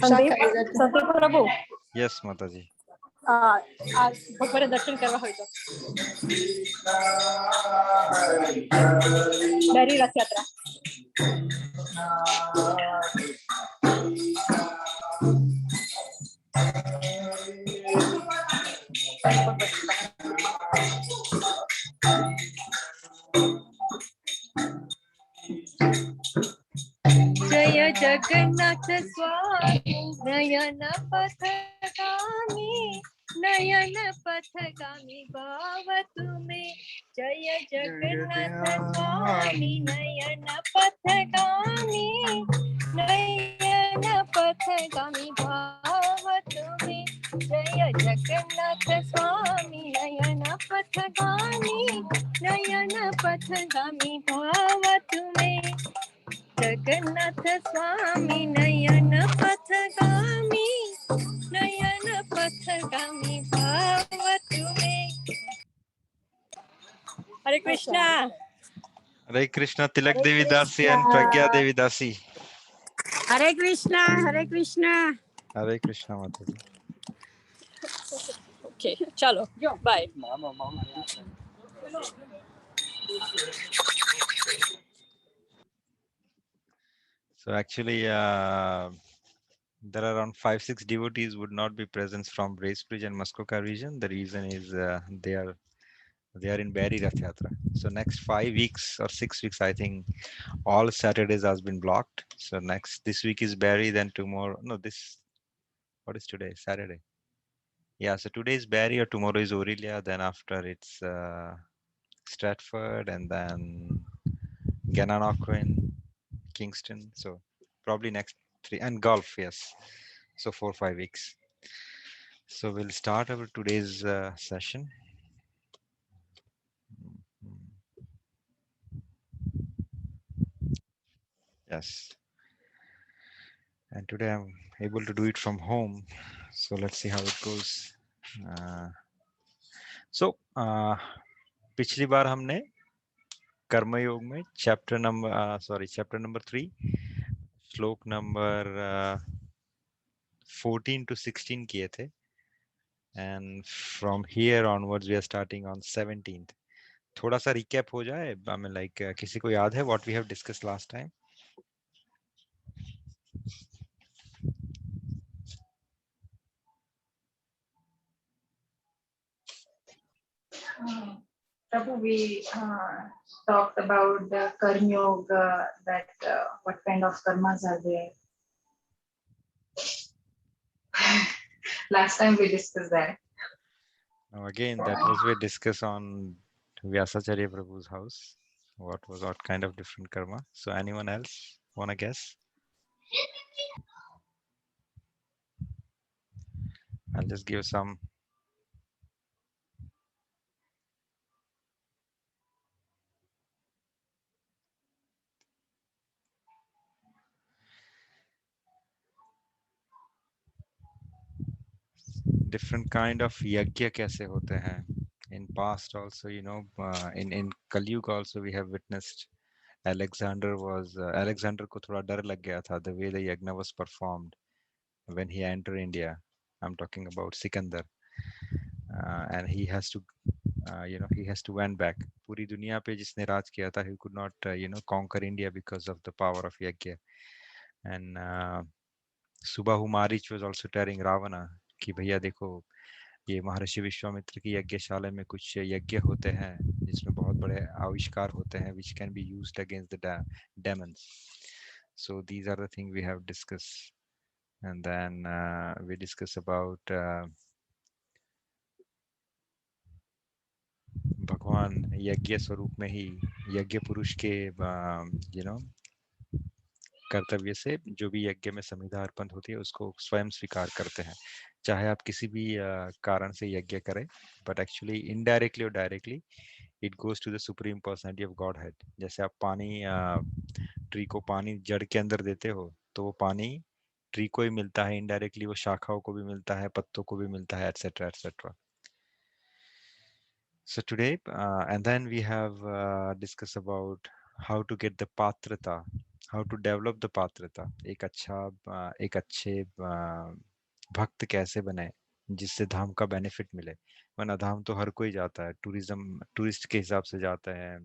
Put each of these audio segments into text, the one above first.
संदीप संदीप प्रभु yes माता जी आज भगवान दर्शन करवा હોય તો બેરી રથ યાત્રા जय जगन्नाथ स्वामी नयन पथगामी नयन पथगामी भाव तुम्हें जय जगन्नाथ स्वामी नयन पथगामी नयन पथगामी भाव तुम्हें जय जगन्नाथ स्वामी नयन पथगामी नयन पथगामी भाव तुम्हें जगन्नाथ स्वामी नयन पथगामी भाव तुम्हें। हरे कृष्णा हरे कृष्णा तिलक देवी दासी एंड प्रज्ञा देवी दासी हरे कृष्णा हरे कृष्णा हरे कृष्णा माता जी ओके चलो bye So actually, there are around 5-6 devotees would not be present from Bracebridge and Muskoka region. The reason is they are in Barry Rath Yatra. So next 5 weeks or 6 weeks, I think all Saturdays has been blocked. So this week is Barry, then tomorrow. No, what is today? Saturday. Yeah, so today is Barry or tomorrow is Aurelia. Then after it's Stratford and then Gananoquin, Kingston. So probably next 3 and golf, yes. So 4-5 weeks. So we'll start our today's session. Yes. And today I'm able to do it from home. So let's see how it goes. पिछली बार हमने कर्मयोग में chapter number 3 श्लोक number 14 to 16 किए थे. And from here onwards we are starting on 17th. थोड़ा सा recap हो जाए. I mean, like किसी को याद है what we have discussed last time? Prabhu, we talked about the Karma Yoga, that what kind of karmas are there. Last time we discussed that. Now again, that was we discussed on Vyasacharya Prabhu's house. What kind of different karma? So anyone else wanna guess? I'll just give some. Different kind of yajna कैसे होते हैं? In past also, in Kali Yuga also we have witnessed Alexander को थोड़ा डर लग गया था the way the yajna was performed when he entered India. I'm talking about Sikandar. And he has to went back. पूरी दुनिया पे जिसने राज किया था, he could not conquer India because of the power of yajna. And Subahu Marich was also telling Ravana कि भैया देखो ये महर्षि विश्वामित्र की यज्ञशाला में कुछ यज्ञ होते हैं जिसमें बहुत बड़े आविष्कार होते हैं which can be used against the demons. So these are the things we have discussed. And then we discuss about भगवान यज्ञ स्वरूप में ही यज्ञ पुरुष के कर्तव्य से जो भी यज्ञ में संविधा अर्पण होती है उसको स्वयं स्वीकार करते हैं, चाहे आप किसी भी कारण से यज्ञ करें, बट एक्चुअली इनडायरेक्टली और directly it goes to the supreme personality of godhead. जैसे आप पानी ट्री को पानी जड़ के अंदर देते हो तो वो पानी ट्री को ही मिलता है, इनडायरेक्टली वो शाखाओं को भी मिलता है, पत्तों को भी मिलता है, etcetera etcetera. So today and then we have discussed about how to get the patrata, how to develop the patrata, एक अच्छे भक्त कैसे बने जिससे धाम का बेनिफिट मिले। वरना धाम तो हर कोई जाता है, टूरिस्ट के हिसाब से जाता है,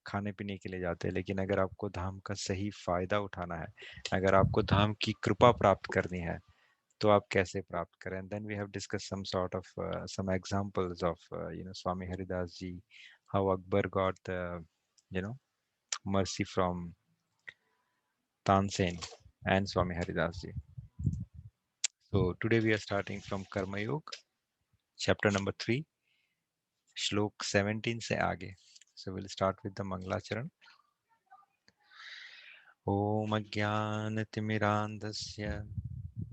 खाने पीने के लिए जाते हैं, लेकिन अगर आपको धाम का सही फायदा उठाना है, अगर आपको धाम की कृपा प्राप्त करनी है, तो आप कैसे प्राप्त करें। Then we have discussed some sort of some examples of Swami Haridas ji, how Akbar got the mercy from Tansen and Swami Haridas ji. So today we are starting from Karma Yoga, chapter number 3, श्लोक 17 से आगे. So we'll start with the Mangalacharan. Om Ajnanatimirandasya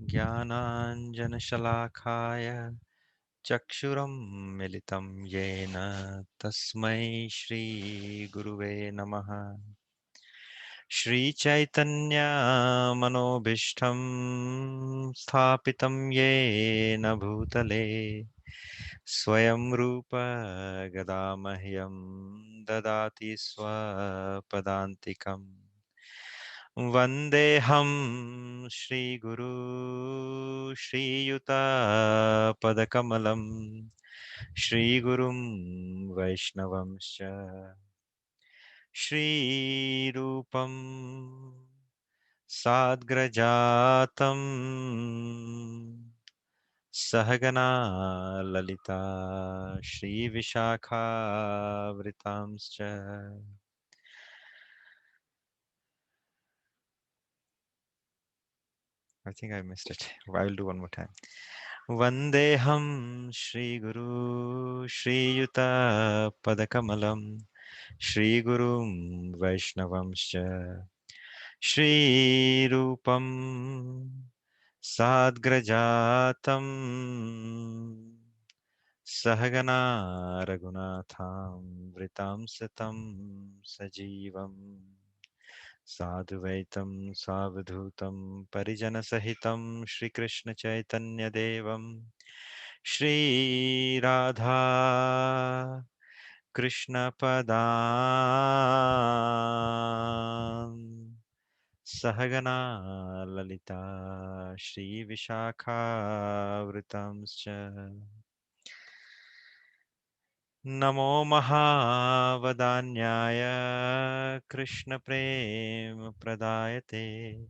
Jnananjanashalakaya Chakshuram Militam Yena Tasmai Shri Guruve Namaha. Shri Chaitanya Manobishtam Sthapitam Yena Bhutale Swayam Rupa Gadamahyam Dadati Swapadantikam Vandeham Shri Guru Shri Yuta Padakamalam Shri Gurum Vaishnavamscha Shri Rupam Sadgrajatam Sahagana Lalita Shri Vishakha Vritamscha. I think I missed it. I will do one more time. Vandeham Shri Guru Shri Yuta Padakamalam Shri Gurum Vaishnavamscha Shri Rupam Sadgrajatam Sahagana Raghunatham Vritam Satam Sajivam Sadhuvaitam Savadhutam Parijana Sahitam Shri Krishna Chaitanya Devam Shri Radha Krishna Padam Sahagana Lalita Shri Vishakha Vritamscha Namo Mahavadanyaya Krishna Prem Pradayate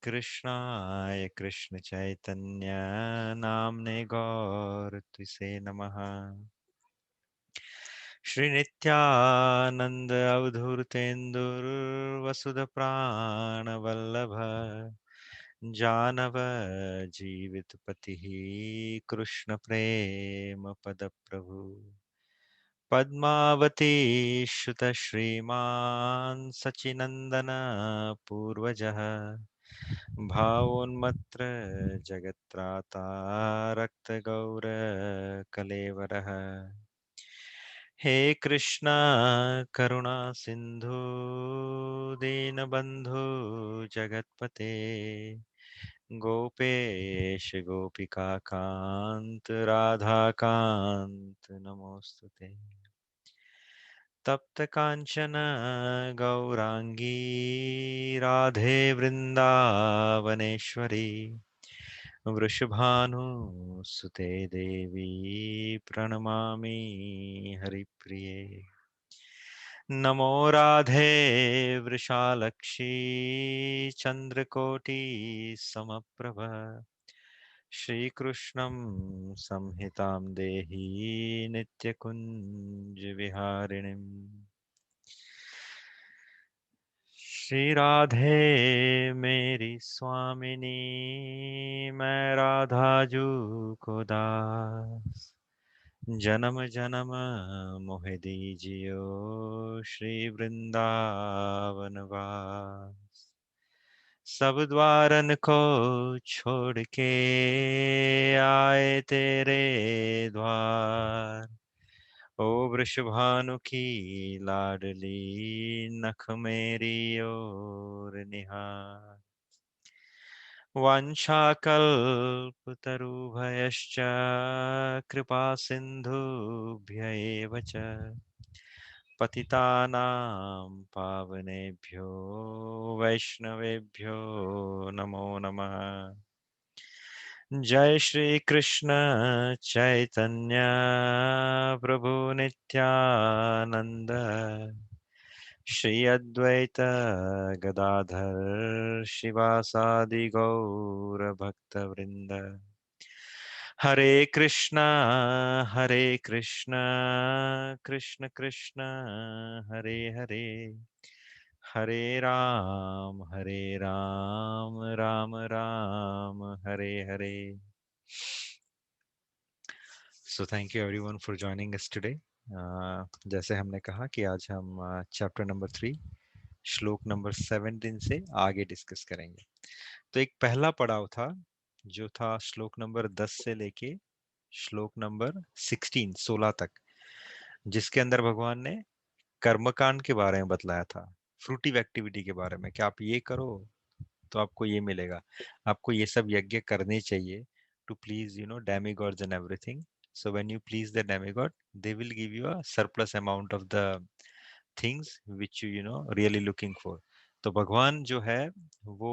Krishnaya Krishna Chaitanya Namne Gaur Twise Namaha Shri Nityananda Avadhurtendur Vasudha Prana Vallabha Janava Jivit Patihi Krishna Prema Pada Prabhu Padmavati Shuta Shriman Sachinandana Purvajaha Bhavonmatra Jagatrata Rakta Gaura Kalevaraha He Krishna Karuna Sindhu Dinabandhu Jagatpate Gopesh Gopika Kant Radha Kant Namostute तप्त कांचन गौरांगी राधे वृंदावनेश्वरी वृषभानुसुते देवी प्रणमामि हरिप्रिये नमो राधे वृषालक्षी चंद्रकोटि समप्रभ श्रीकृष्णं संहितां देहि नित्यकुञ्जविहारिणीम् श्री राधे मेरी स्वामिनी मैं राधाजू को दास जन्म जन्म मोह दीजियो श्री वृंदावन वास सब द्वारन को छोड़ के आए तेरे द्वार ओ वृषभानु की लाडली नख मेरी ओर निहार वाञ्छाकल्पतरुभयश्च कृपा सिन्धुभ्य एव च पतितानां पावनेभ्यो वैष्णवेभ्यो नमो नमः। जय श्री कृष्ण चैतन्य प्रभु नित्यानंद, श्री अद्वैत गदाधर शिवासादि गौर भक्तवृंद। हरे कृष्णा कृष्ण कृष्ण हरे हरे, हरे Ram Ram Ram Hare Hare. So thank you everyone for joining us today. जैसे हमने कहा कि आज हम चैप्टर नंबर 3 श्लोक नंबर 17 से आगे डिस्कस करेंगे। तो एक पहला पड़ाव था जो था श्लोक नंबर 10 से लेके श्लोक नंबर 16 तक, जिसके अंदर भगवान ने कर्मकांड के बारे में बतलाया था, फ्रूटिव एक्टिविटी के बारे में कि आप ये करो तो आपको ये मिलेगा, आपको ये सब यज्ञ करने चाहिए to please demigods and everything. So when you please the demigod they will give you a surplus amount of the things which you really looking for. तो भगवान जो है वो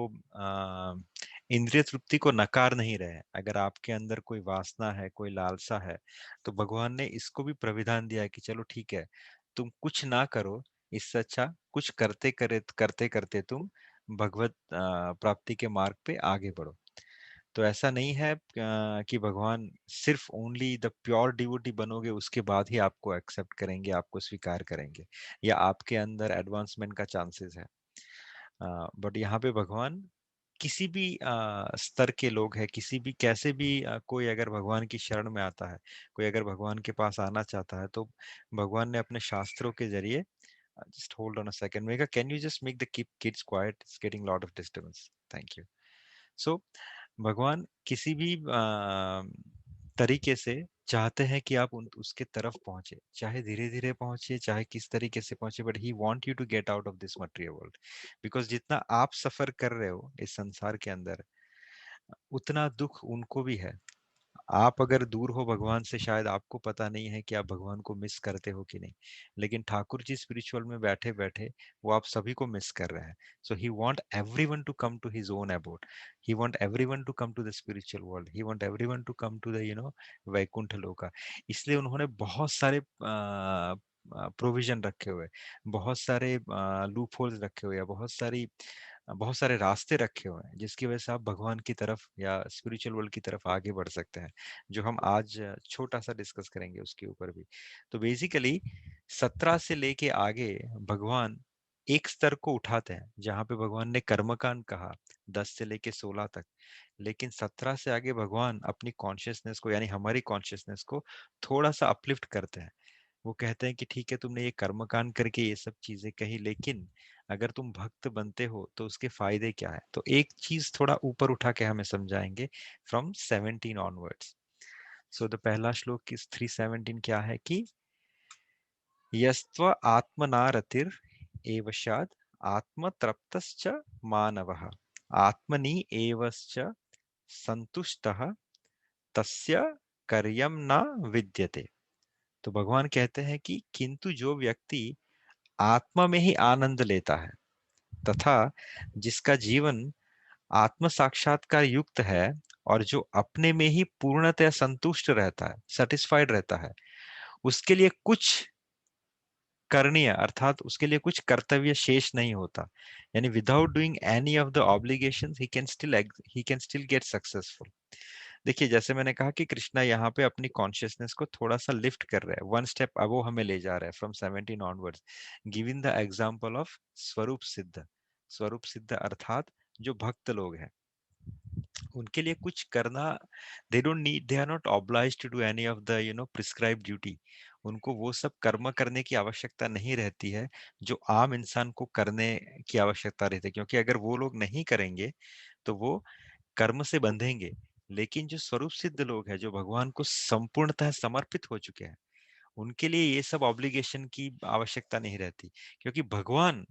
इंद्रिय तृप्ति को नकार नहीं रहे। अगर आपके अंदर कोई वासना है, कोई लालसा है, तो भगवान ने इसको भी प्रविधान दिया है कि चलो ठीक है, तुम कुछ ना करो, इससे अच्छा कुछ करते करते तुम भगवत प्राप्ति के मार्ग पे आगे बढ़ो। तो ऐसा नहीं है कि भगवान सिर्फ ओनली द प्योर डिवोटी बनोगे उसके बाद ही आपको एक्सेप्ट करेंगे, आपको स्वीकार करेंगे, या आपके अंदर एडवांसमेंट का चांसेस है। बट यहाँ पे भगवान किसी भी स्तर के लोग हैं, किसी भी कैसे भी कोई अगर भगवान की शरण में आता है, कोई अगर भगवान के पास आना चाहता है, तो भगवान ने अपने शास्त्रों के जरिए just hold on a second. Megha, can you just make the kids quiet? It's getting a lot of disturbance. Thank you. So, भगवान किसी भी तरीके से चाहते हैं कि आप उसके तरफ पहुंचे, चाहे धीरे धीरे पहुंचे, चाहे किस तरीके से पहुंचे, but he want you to get out of this material world. Because जितना आप सफर कर रहे हो इस संसार के अंदर, उतना दुख उनको भी है। आप अगर दूर हो भगवान से, शायद आपको पता नहीं है कि आप भगवान को मिस करते हो कि नहीं, लेकिन ठाकुर जी स्पिरिचुअल में बैठे बैठे वो आप सभी को मिस कर रहे हैं। So he want everyone to come to his own abode, he want everyone to come to the spiritual world, he want everyone to come to the Vaikuntha loka. इसलिए उन्होंने बहुत सारे प्रोविजन रखे हुए, बहुत सारे लूप होल्स रखे हुए, बहुत सारे रास्ते रखे हुए हैं, जिसकी वजह से आप भगवान की तरफ या स्पिरिचुअल वर्ल्ड की तरफ आगे बढ़ सकते हैं, जो हम आज छोटा सा डिस्कस करेंगे उसके ऊपर भी। तो बेसिकली 17 से लेके आगे भगवान एक स्तर को उठाते हैं, जहां पे भगवान ने कर्मकांड कहा 10 से लेके 16 तक, लेकिन 17 से आगे भगवान अपनी कॉन्शियसनेस को, यानी हमारी कॉन्शियसनेस को थोड़ा सा अपलिफ्ट करते हैं। वो कहते हैं कि ठीक है, तुमने ये कर्मकांड करके ये सब चीजें कही, लेकिन अगर तुम भक्त बनते हो तो उसके फायदे क्या है। तो एक चीज थोड़ा ऊपर उठा के हमें समझाएंगे फ्रॉम 17 ऑनवर्ड्स। सो द पहला श्लोक की 317 क्या है कि यस्त्व आत्मनारतिर् एवशाद आत्मतृप्तश्च मानवः आत्मनि एवश्च संतुष्टः तस्य कार्यम न विद्यते। तो भगवान कहते हैं कि किंतु जो व्यक्ति आत्मा में ही आनंद लेता है तथा जिसका जीवन आत्म साक्षात्कार युक्त है और जो अपने में ही पूर्णतः संतुष्ट रहता है, सेटिस्फाइड रहता है, उसके लिए कुछ करणीय अर्थात उसके लिए कुछ कर्तव्य शेष नहीं होता। यानी without doing any of the obligations he can still get successful. देखिए, जैसे मैंने कहा कि कृष्णा यहाँ पे अपनी कॉन्शियसनेस को थोड़ा सा लिफ्ट कर रहे हैं, वन स्टेप अब वो हमें ले जा रहा है from 17 onwards, giving the example of स्वरूप सिद्ध। स्वरूप सिद्ध अर्थात जो भक्त लोग हैं, उनके लिए कुछ करना, they don't need, they are not obliged to do any of the prescribed duty. उनको वो सब कर्म करने की आवश्यकता नहीं रहती है जो आम इंसान को करने की आवश्यकता रहती है, क्योंकि अगर वो लोग नहीं करेंगे तो वो कर्म से बंधेंगे। लेकिन जो स्वरूप सिद्ध लोग हैं, जो भगवान को संपूर्णतः समर्पित हो चुके हैं, उनके लिए ये सब ऑब्लिगेशन की आवश्यकता नहीं रहती, क्योंकि भगवान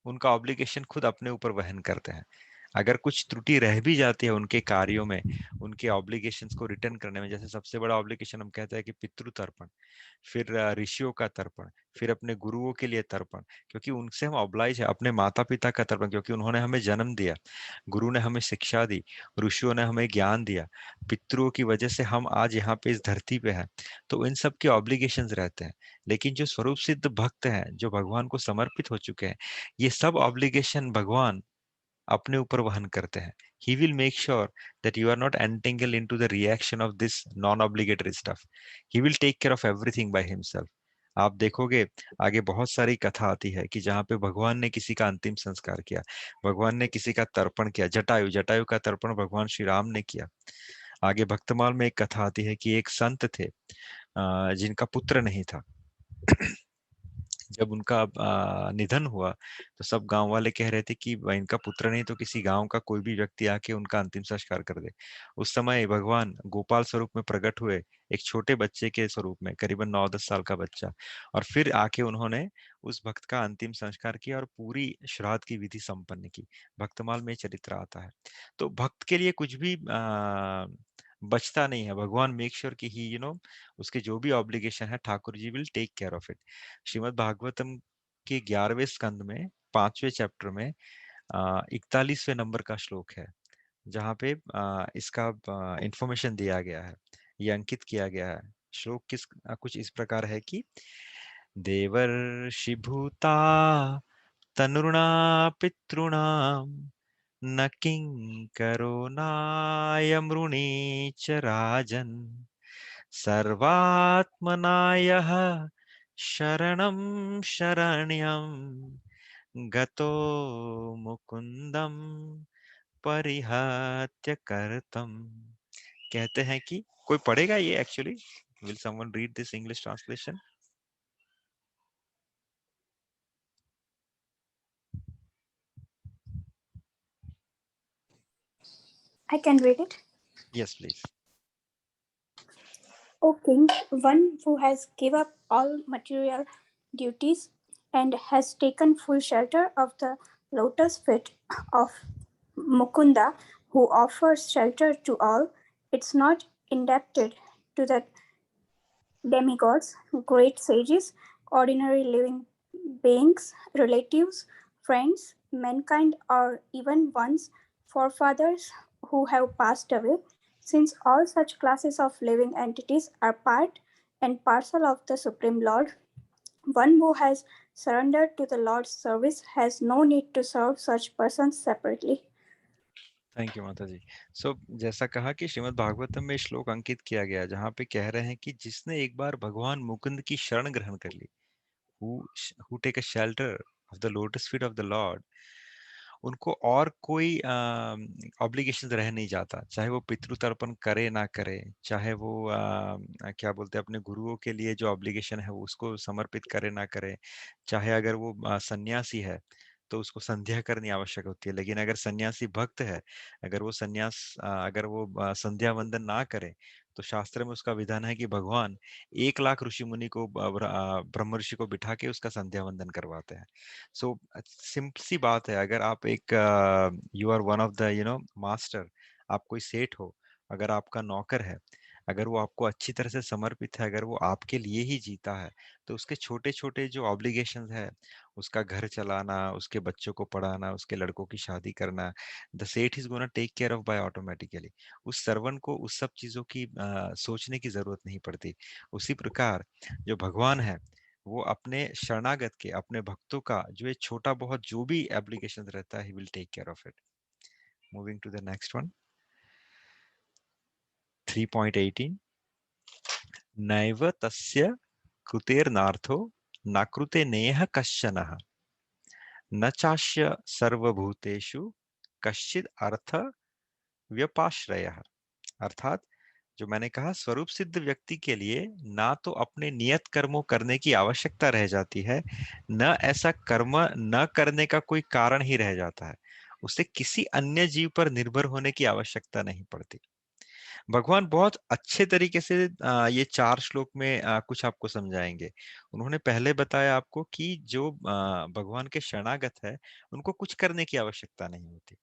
उनका ऑब्लिगेशन खुद अपने ऊपर वहन करते हैं। अगर कुछ त्रुटि रह भी जाती है उनके कार्यों में, उनके ऑब्लिगेशंस को रिटर्न करने में, जैसे सबसे बड़ा ऑब्लिगेशन हम कहते हैं कि पितृ तर्पण, फिर ऋषियों का तर्पण, फिर अपने गुरुओं के लिए तर्पण, क्योंकि उनसे हम ऑब्लाइज है, अपने माता पिता का तर्पण, क्योंकि उन्होंने हमें जन्म दिया, गुरु ने हमें शिक्षा दी, ऋषियों ने हमें ज्ञान दिया, पितरों की वजह से हम आज यहाँ पे इस धरती पे हैं, तो इन सब के ऑब्लिगेशंस रहते हैं। लेकिन जो स्वरूप सिद्ध भक्त हैं, जो भगवान को समर्पित हो चुके हैं, ये सब ऑब्लिगेशन भगवान अपने ऊपर वहन करते हैं। He will make sure that you are not entangled into the reaction of this non-obligatory stuff. He will take care of everything by himself. आप देखोगे आगे बहुत सारी कथा आती है कि जहाँ पे भगवान ने किसी का अंतिम संस्कार किया, भगवान ने किसी का तर्पण किया, जटायु जटायु का तर्पण भगवान श्री राम ने किया। आगे भक्तमाल में एक कथा आती है कि एक संत थे जिनका पुत्र नहीं था। जब उनका निधन हुआ तो सब गांव वाले कह रहे थे कि भाई इनका पुत्र नहीं तो किसी गांव का कोई भी व्यक्ति आके उनका अंतिम संस्कार कर दे। उस समय भगवान गोपाल स्वरूप में प्रकट हुए, एक छोटे बच्चे के स्वरूप में, करीबन 9-10 साल का बच्चा, और फिर आके उन्होंने उस भक्त का अंतिम संस्कार किया और पूरी श्राद्ध की विधि संपन्न की। भक्तमाल में चरित्र आता है। तो भक्त के लिए कुछ भी बचता नहीं है। भगवान मेक श्योर कि ही उसके जो भी ऑब्लिगेशन है Thakur ji will take care of it. Shrimad Bhagavatam के 11वें स्कंद में 5वें चैप्टर में 41वें नंबर का श्लोक है, जहाँ पे इसका इंफॉर्मेशन दिया गया है, ये अंकित किया गया है। श्लोक कुछ इस प्रकार है कि देवर्षि भूता तनुर्णा पितॄणां न किंकरो नायमृणी च राजन् सर्वात्मना यः शरणं शरण्यं गतो मुकुंदम परिहत्य कर्तम। कहते हैं कि कोई पढ़ेगा ये actually? Will someone read this English translation? I can read it. Yes, please. O king, one who has given up all material duties and has taken full shelter of the lotus feet of Mukunda, who offers shelter to all, it's not indebted to the demigods, great sages, ordinary living beings, relatives, friends, mankind, or even one's forefathers who have passed away, since all such classes of living entities are part and parcel of the Supreme Lord. One who has surrendered to the Lord's service has no need to serve such persons separately. Thank you माता जी। सो जैसा कहा कि श्रीमद् भागवतम में श्लोक अंकित किया गया जहाँ पे कह रहे हैं कि जिसने एक बार भगवान मुकुंद की शरण ग्रहण कर ली, who take a shelter of the lotus feet of the Lord, उनको और कोई ऑब्लिगेशन रह नहीं जाता, चाहे वो पितृ तर्पण करे ना करे, चाहे वो क्या बोलते हैं अपने गुरुओं के लिए जो ऑब्लिगेशन है वो उसको समर्पित करे ना करे, चाहे अगर वो सन्यासी है तो उसको संध्या करनी आवश्यक होती है, लेकिन अगर सन्यासी भक्त है, अगर वो अगर वो संध्या वंदन ना करे तो शास्त्र में उसका विधान है कि भगवान 1 लाख ऋषि मुनि को ब्रह्म ऋषि को बिठा के उसका संध्या वंदन करवाते हैं। सो सिंपल सी बात है, अगर आप एक you are one of the master, आप कोई सेठ हो, अगर आपका नौकर है, अगर वो आपको अच्छी तरह से समर्पित है, अगर वो आपके लिए ही जीता है, तो उसके छोटे छोटे जो ऑब्लिगेशंस है, उसका घर चलाना, उसके बच्चों को पढ़ाना, उसके लड़कों की शादी करना, the seth is gonna take care of by automatically. उस सर्वन को उस सब चीजों की सोचने की जरूरत नहीं पड़ती। उसी प्रकार जो भगवान है वो अपने शरणागत के, अपने भक्तों का जो ये छोटा बहुत जो भी एप्लीकेशन रहता है, he will take care of it. Moving to the next one, 3.18. नैव तस्य कृतेर्नार्थो न कृते नेह कश्चनः न चास्य सर्वभूतेषु कश्चिद अर्थ व्यपाश्रयः। अर्थात जो मैंने कहा, स्वरूप सिद्ध व्यक्ति के लिए ना तो अपने नियत कर्मों करने की आवश्यकता रह जाती है, न ऐसा कर्म न करने का कोई कारण ही रह जाता है, उसे किसी अन्य जीव पर निर्भर होने की आवश्यकता नहीं पड़ती। भगवान बहुत अच्छे तरीके से ये 4 श्लोक में कुछ आपको समझाएंगे। उन्होंने पहले बताया आपको कि जो भगवान के शरणागत है उनको कुछ करने की आवश्यकता नहीं होती।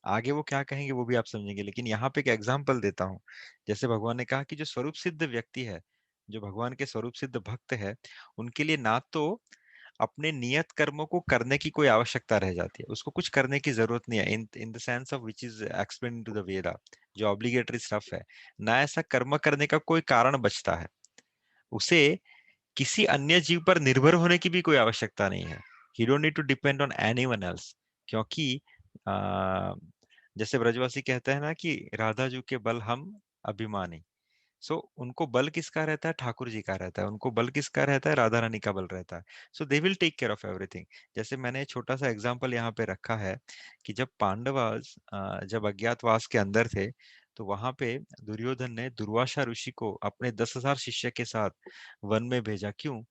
आगे वो क्या कहेंगे वो भी आप समझेंगे, लेकिन यहाँ पे एक एग्जाम्पल देता हूँ। जैसे भगवान ने कहा कि जो स्वरूप सिद्ध व्यक्ति है, जो भगवान के स्वरूप सिद्ध भक्त है, उनके लिए ना तो अपने नियत कर्मों को करने की कोई आवश्यकता रह जाती है, उसको कुछ करने की जरूरत नहीं है, in the sense of which is explain to the Veda, जो ऑब्लिगेटरी स्टफ है, ना ऐसा कर्म करने का कोई कारण बचता है, उसे किसी अन्य जीव पर निर्भर होने की भी कोई आवश्यकता नहीं है। He don't need to depend on anyone else, क्योंकि जैसे ब्रजवासी कहते हैं ना कि राधा जी के बल हम अभिमानी, सो उनको बल किसका रहता है? ठाकुर जी का रहता है। उनको बल किसका रहता है? राधा रानी का बल रहता है। So they will take care of everything. जैसे मैंने छोटा सा एग्जांपल यहाँ पे रखा है कि जब पांडवास जब अज्ञातवास के अंदर थे, तो वहां पे दुर्योधन ने दुर्वासा ऋषि को अपने 10,000 शिष्य के साथ वन में भेजा। क्यों?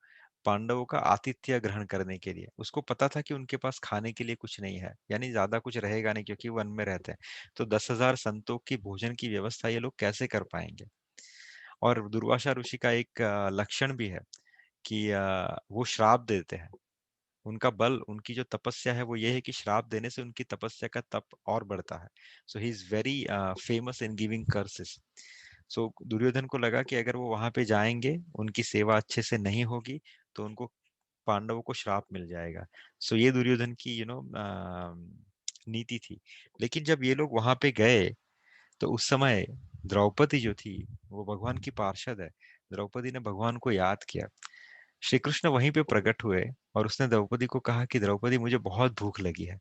पांडवों का आतिथ्य ग्रहण करने के लिए। उसको पता था कि उनके पास खाने के लिए कुछ नहीं है, यानी ज्यादा कुछ रहेगा नहीं, क्योंकि वन में रहते हैं। तो 10,000 संतों की भोजन की व्यवस्था ये लोग कैसे कर पाएंगे? और दुर्वासा ऋषि का एक लक्षण भी है कि वो श्राप देते हैं। उनका बल, उनकी जो तपस्या है वो ये है कि श्राप देने से उनकी तपस्या का तप और बढ़ता है। So he is very famous in giving curses. So Duryodhana को लगा कि अगर वो वहां पे जाएंगे, उनकी सेवा अच्छे से नहीं होगी, तो उनको, पांडवों को श्राप मिल जाएगा। सो ये दुर्योधन की नीति थी। लेकिन जब ये लोग वहां पे गए, तो उस समय द्रौपदी जो थी वो भगवान की पार्षद है। द्रौपदी ने भगवान को याद किया। श्री कृष्ण वहीं पे प्रकट हुए और उसने द्रौपदी को कहा कि द्रौपदी, मुझे बहुत भूख लगी है।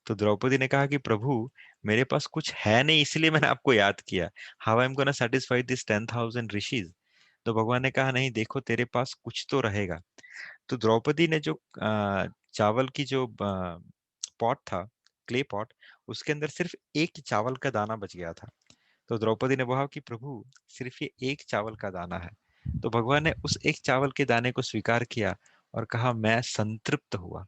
तो द्रौपदी ने कहा कि प्रभु, मेरे पास कुछ है नहीं, इसलिए मैंने आपको याद किया। How I am gonna satisfy this 10,000 rishis? तो भगवान ने कहा, नहीं, देखो तेरे पास कुछ तो रहेगा। तो द्रौपदी ने जो चावल की जो पॉट था, क्ले पॉट, उसके अंदर सिर्फ एक चावल का दाना बच गया था। तो द्रौपदी ने कहा कि प्रभु, सिर्फ ये एक चावल का दाना है। तो भगवान ने उस एक चावल के दाने को स्वीकार किया और कहा, मैं संतृप्त हुआ।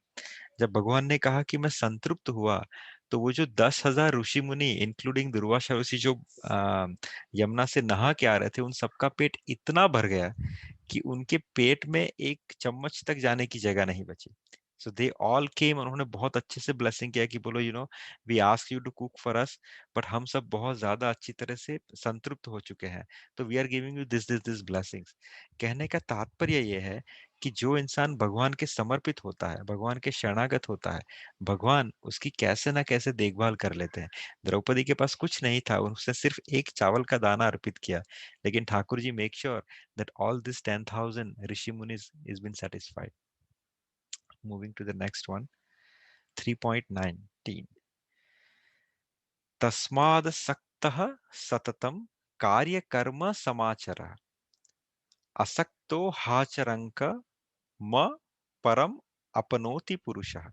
जब भगवान ने कहा कि मैं संतृप्त हुआ, तो वो जो 10,000 ऋषि मुनि इंक्लूडिंग दुर्वासा ऋषि जो यमुना से नहा के आ रहे थे, उन सबका पेट इतना भर गया कि उनके पेट में एक चम्मच तक जाने की जगह नहीं बची। सो दे ऑल केम, उन्होंने बहुत अच्छे से ब्लेसिंग किया कि बोलो, we ask you to cook for us, but हम सब बहुत ज्यादा अच्छी तरह से संतृप्त हो चुके हैं, तो we are giving you this blessings. कहने का तात्पर्य ये है कि जो इंसान भगवान के समर्पित होता है, भगवान के शरणागत होता है, भगवान उसकी कैसे ना कैसे देखभाल कर लेते हैं। द्रौपदी के पास कुछ नहीं था, उसने सिर्फ एक चावल का दाना अर्पित किया, लेकिन Thakur ji make sure that all this 10,000 Rishi Munis is been satisfied. Moving to the next one, 3.19. तस्माद सक्तः सततम कार्य कर्म समाचरः असक्तो हाचरंक म परम अपनोति पुरुषः।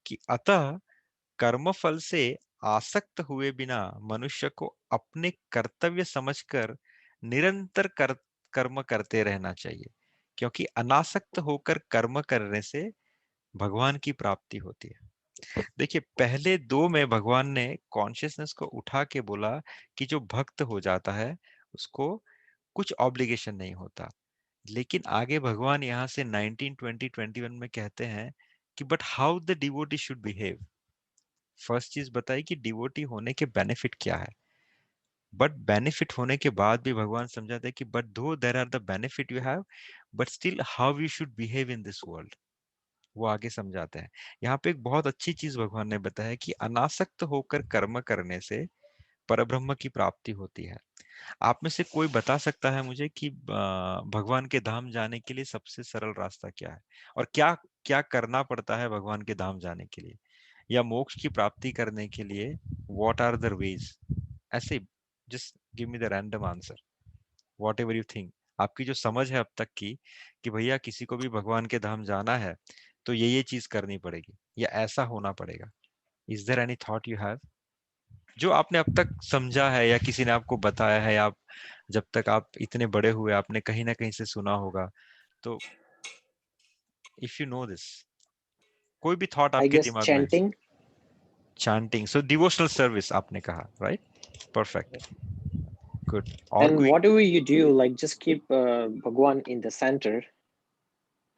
कि अतः कर्मफल से आसक्त हुए बिना मनुष्य को अपने कर्तव्य समझकर निरंतर कर्म करते रहना चाहिए, क्योंकि अनासक्त होकर कर्म करने से भगवान की प्राप्ति होती है। देखिए, पहले दो में भगवान ने कॉन्शियसनेस को उठा के बोला कि जो भक्त हो जाता है उसको कुछ ऑब्लिगेशन नहीं होता। लेकिन आगे भगवान यहाँ से 19, 20, 21 में कहते हैं कि but how the devotee should behave. First चीज बताई कि डिवोटी होने के बेनिफिट क्या है, बट बेनिफिट होने के बाद भी भगवान समझाते हैं कि but though there are the benefit you have, but still how you should behave in this world, वो आगे समझाते हैं। यहाँ पे एक बहुत अच्छी चीज भगवान ने बताया कि अनासक्त होकर कर्म करने से परब्रह्म की प्राप्ति होती है। आप में से कोई बता सकता है मुझे कि भगवान के धाम जाने के लिए सबसे सरल रास्ता क्या है, और क्या क्या करना पड़ता है भगवान के धाम जाने के लिए, या मोक्ष की प्राप्ति करने के लिए व्हाट आर द वेज? ऐसे just give me the random answer, what ever you think. आपकी जो समझ है अब तक की कि भैया किसी को भी भगवान के धाम जाना है तो ये चीज करनी पड़ेगी या ऐसा होना पड़ेगा। Is there any thought you have, जो आपने अब तक समझा है या किसी ने आपको बताया है, आप जब तक आप इतने बड़े हुए आपने कहीं ना कहीं से सुना होगा, तो इफ यू नो दिस, कोई भी थॉट I आपके guess दिमाग में? chanting. चैंटिंग, सो डिवोशनल सर्विस आपने कहा, राइट? Perfect, good. और And कोई? whatever you do, like just keep Bhagwan in the center.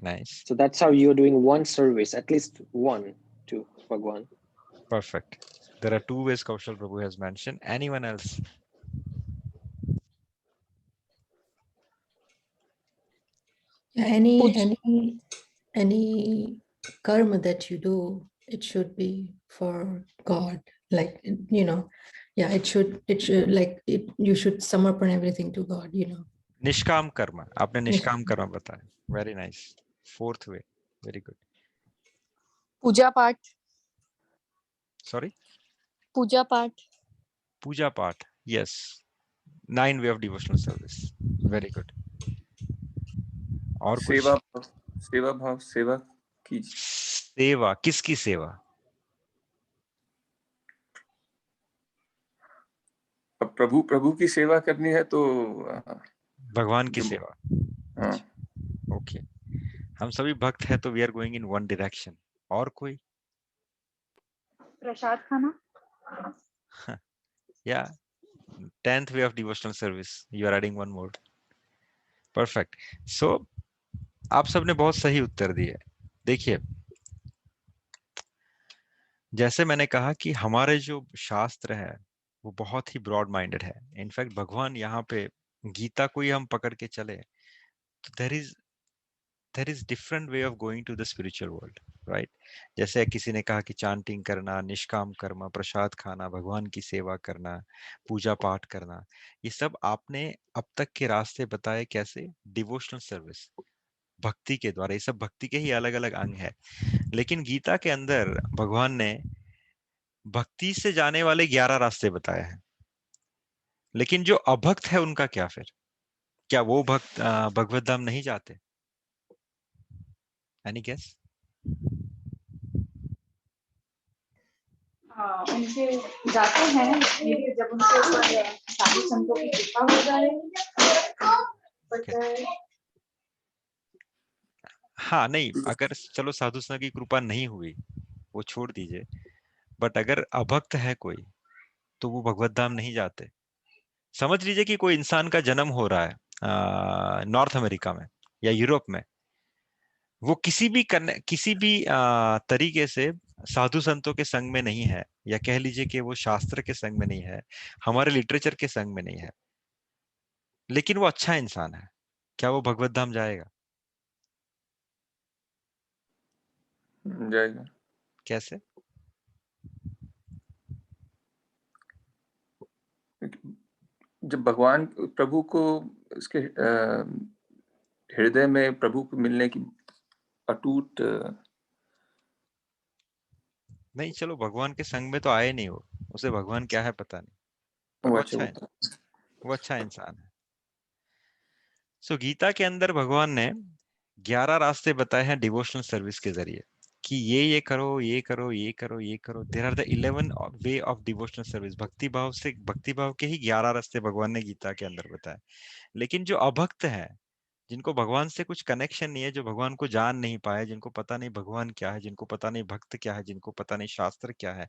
Nice, So that's how you're doing one service, at least one to Bhagwan. Perfect. There are two ways Kaushal Prabhu has mentioned. Anyone else? Any karma that you do, it should be for God. Like, it should like it. You should samarpan everything to God. निष्काम कर्म. आपने निष्काम कर्म बताया. Very nice. Fourth way. Very good. पूजा पाठ. Sorry? पूजा पाठ. Puja Path. Yes. 9 way of devotional service. Very good. और सेवा कुछ? सेवा भाव सेवा की. सेवा. किसकी सेवा? प्रभु की सेवा करनी है तो भगवान की सेवा. हाँ. ओके. हम सभी भक्त हैं तो we are going in one direction. और कोई? प्रसाद खाना. Yeah. 10th way of devotional service. You are adding one more. Perfect. So आप सबने बहुत सही उत्तर दिए. देखिए, जैसे मैंने कहा कि हमारे जो शास्त्र है वो बहुत ही ब्रॉड माइंडेड है. इनफैक्ट भगवान यहाँ पे गीता को ही हम पकड़ के चले तो there is different way of going to the spiritual world, right? जैसे किसी ने कहा कि चांटिंग करना, निष्काम कर्म, प्रसाद खाना, भगवान की सेवा करना, पूजा पाठ करना, ये सब आपने अब तक के रास्ते बताए. कैसे? डिवोशनल सर्विस, भक्ति के द्वारा. ये सब भक्ति के ही अलग अलग अंग है. लेकिन गीता के अंदर भगवान ने भक्ति से जाने वाले 11 रास्ते बताए हैं. लेकिन जो अभक्त है उनका क्या फिर? क्या वो भक्त भगवत धाम नहीं जाते? Any guess? उनके जाते हैं जब उनके ऊपर साधु संतों की कृपा हो जाए. हाँ, नहीं, अगर चलो साधु संत की कृपा नहीं हुई वो छोड़ दीजिए, बट अगर अभक्त है कोई तो वो भगवत धाम नहीं जाते. समझ लीजिए कि कोई इंसान का जन्म हो रहा है नॉर्थ अमेरिका में या यूरोप में. वो किसी भी तरीके से साधु संतों के संग में नहीं है, या कह लीजिए कि वो शास्त्र के संग में नहीं है, हमारे लिटरेचर के संग में नहीं है, लेकिन वो अच्छा इंसान है. क्या वो भगवत धाम जाएगा? जाएगा. कैसे? जब भगवान प्रभु को उसके हृदय में प्रभु को मिलने की अटूट. नहीं, चलो भगवान के संग में तो आए नहीं हो, उसे भगवान क्या है पता नहीं, पर वो अच्छा इंसान है. सो गीता के अंदर भगवान ने 11 रास्ते बताए हैं डिवोशनल सर्विस के जरिए कि ये करो, ये करो, ये करो, ये करो. There are the 11 way of devotional service. भक्ति भाव के ही 11 रास्ते भगवान ने गीता के अंदर बताए. लेकिन जो अभक्त हैं, जिनको भगवान से कुछ कनेक्शन नहीं है, जो भगवान को जान नहीं पाए, जिनको पता नहीं भगवान क्या है, जिनको पता नहीं भक्त क्या है, जिनको पता नहीं शास्त्र क्या है,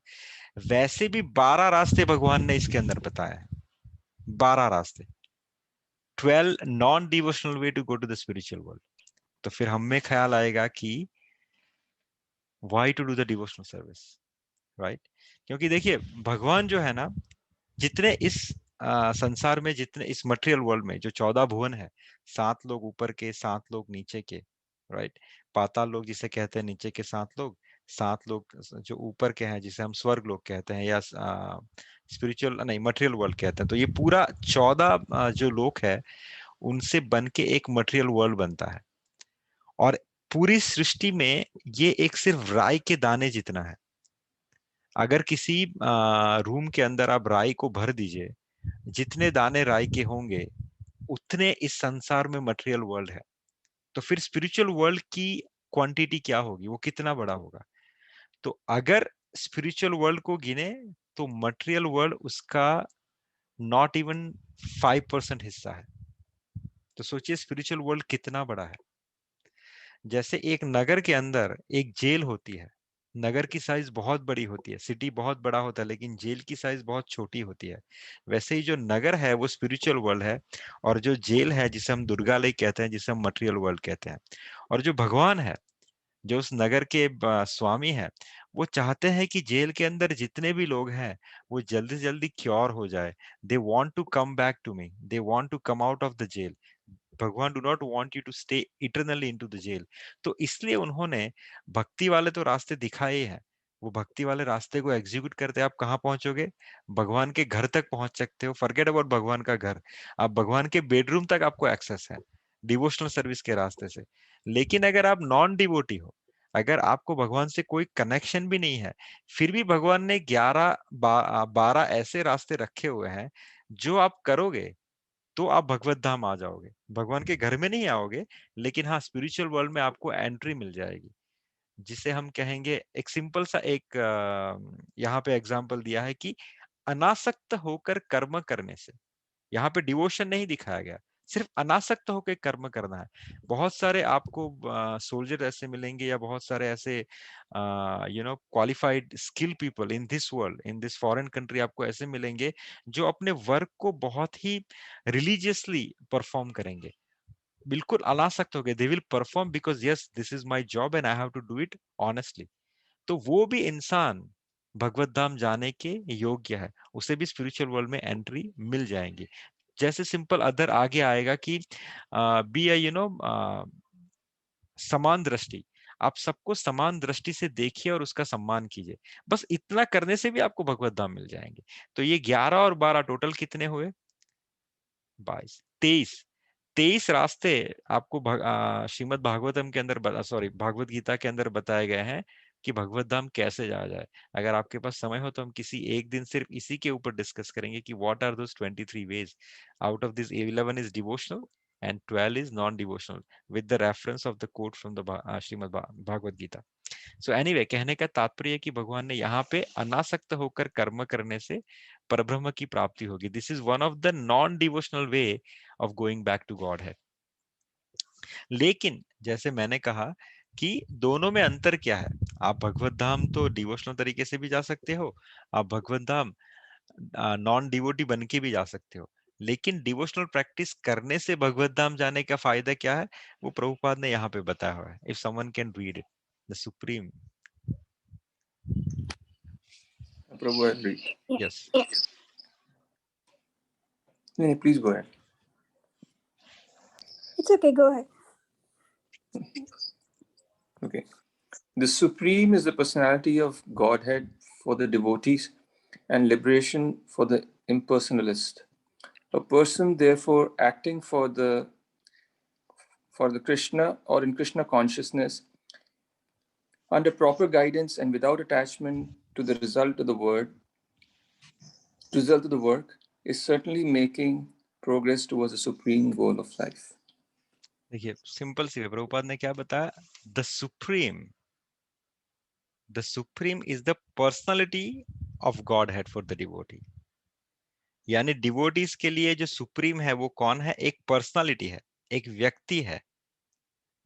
वैसे भी 12 रास्ते भगवान ने इसके अंदर बताए हैं. 12 रास्ते. 12 non devotional way to go to the spiritual world. तो फिर हम में ख्याल आएगा कि why to do the devotional service, right? क्योंकि देखिए भगवान जो है ना, जितने इस संसार में, जितने इस मटेरियल वर्ल्ड में जो 14 भुवन है, 7 लोग ऊपर के, 7 लोग नीचे के, राइट? पाताल लोग जिसे कहते हैं नीचे के 7 लोग, 7 लोग जो ऊपर के हैं जिसे हम स्वर्ग लोग कहते हैं, या स्पिरिचुअल नहीं मटेरियल वर्ल्ड कहते हैं. तो ये पूरा 14 जो लोग है उनसे बन के एक मटेरियल वर्ल्ड बनता है. और पूरी सृष्टि में ये एक सिर्फ राई के दाने जितना है. अगर किसी रूम के अंदर आप राई को भर दीजिए, जितने दाने राई के होंगे उतने इस संसार में मटेरियल वर्ल्ड है. तो फिर स्पिरिचुअल वर्ल्ड की क्वांटिटी क्या होगी, वो कितना बड़ा होगा? तो अगर स्पिरिचुअल वर्ल्ड को गिने तो मटेरियल वर्ल्ड उसका नॉट इवन 5% हिस्सा है. तो सोचिए स्पिरिचुअल वर्ल्ड कितना बड़ा है. जैसे एक नगर के अंदर एक जेल होती है, नगर की साइज बहुत बड़ी होती है, सिटी बहुत बड़ा होता है, लेकिन जेल की साइज बहुत छोटी होती है. वैसे ही जो नगर है वो स्पिरिचुअल वर्ल्ड है, और जो जेल है जिसे हम दुर्गालय कहते हैं, जिसे हम मटेरियल वर्ल्ड कहते हैं. और जो भगवान है, जो उस नगर के स्वामी है, वो चाहते हैं कि जेल के अंदर जितने भी लोग हैं वो जल्दी से जल्दी क्योर हो जाए। They want to come back to me, they want to come out of the jail. Bhagwan do not want you to stay eternally into the jail. तो इसलिए उन्होंने भक्ति वाले तो रास्ते दिखाए हैं। वो भक्ति वाले रास्ते को एग्जीक्यूट करते आप कहाँ पहुंचोगे? भगवान के घर तक पहुंच सकते हो। फॉरगेट अबाउट भगवान का घर, आप भगवान के बेडरूम तक आपको एक्सेस है डिवोशनल सर्विस के रास्ते से। लेकिन अगर आप नॉन डिवोटी हो, अगर आपको भगवान से कोई कनेक्शन भी नहीं है, फिर भी भगवान ने 12 ऐसे रास्ते रखे हुए हैं जो आप करोगे तो आप भगवत धाम आ जाओगे। भगवान के घर में नहीं आओगे, लेकिन हाँ स्पिरिचुअल वर्ल्ड में आपको एंट्री मिल जाएगी, जिसे हम कहेंगे एक सिंपल सा एक यहाँ पे एग्जांपल दिया है कि अनासक्त होकर कर्म करने से। यहाँ पे डिवोशन नहीं दिखाया गया, सिर्फ अनासक्त होकर कर्म करना है। बहुत सारे आपको सोल्जर ऐसे मिलेंगे या बहुत सारे ऐसे qualified skill people in this world, in this foreign country आपको ऐसे मिलेंगे जो अपने वर्क को बहुत ही रिलीजियसली परफॉर्म करेंगे, बिल्कुल अनासक्त हो गए। They will perform because yes this is my job and I have to do it honestly. तो वो भी इंसान भगवत धाम जाने के योग्य है, उसे भी स्पिरिचुअल वर्ल्ड में एंट्री मिल जाएंगी। जैसे सिंपल अदर आगे आएगा कि बी समान दृष्टि, आप सबको समान दृष्टि से देखिए और उसका सम्मान कीजिए। बस इतना करने से भी आपको भगवत धाम मिल जाएंगे। तो ये 11 और 12 टोटल कितने हुए? 22, 23 रास्ते आपको श्रीमद् भागवतम के अंदर सॉरी भागवत गीता के अंदर बताए गए हैं कि भगवत धाम कैसे जाया जाए। अगर आपके पास समय हो तो हम किसी एक दिन सिर्फ इसी के ऊपर डिस्कस करेंगे कि what are those 23 ways. Out of this 11 is devotional and 12 is non devotional with the reference of the quote from the Shrimad Bhagavad Gita. So anyway, कहने का तात्पर्य है कि भगवान ने यहाँ पे अनासक्त होकर कर्म करने से परब्रह्म की प्राप्ति होगी। This is one of the non devotional way of going back to God है। लेकिन जैसे मैंने कहा कि दोनों में अंतर क्या है? आप भगवत धाम तो डिवोशनल तरीके से भी जा सकते हो, आप भगवत धाम नॉन डिवोटी बन के भी जा सकते हो। लेकिन डिवोशनल प्रैक्टिस करने से भगवत धाम जाने का फायदा क्या है, वो प्रभुपाद ने यहाँ पे बताया हुआ है। If someone can read it, the supreme. Prabhu, I read. Yes. No, please go ahead. It's okay, go ahead. Okay. The Supreme is the personality of Godhead for the devotees and liberation for the impersonalist. A person, therefore, acting for the Krishna or in Krishna consciousness, under proper guidance and without attachment to the result of the work, is certainly making progress towards the supreme goal of life. देखिए simple सी है, प्रभुपाद ने क्या बताया? The supreme is the personality of God head for the devotee. यानी devotees के लिए जो supreme है वो कौन है? एक पर्सनालिटी है, एक व्यक्ति है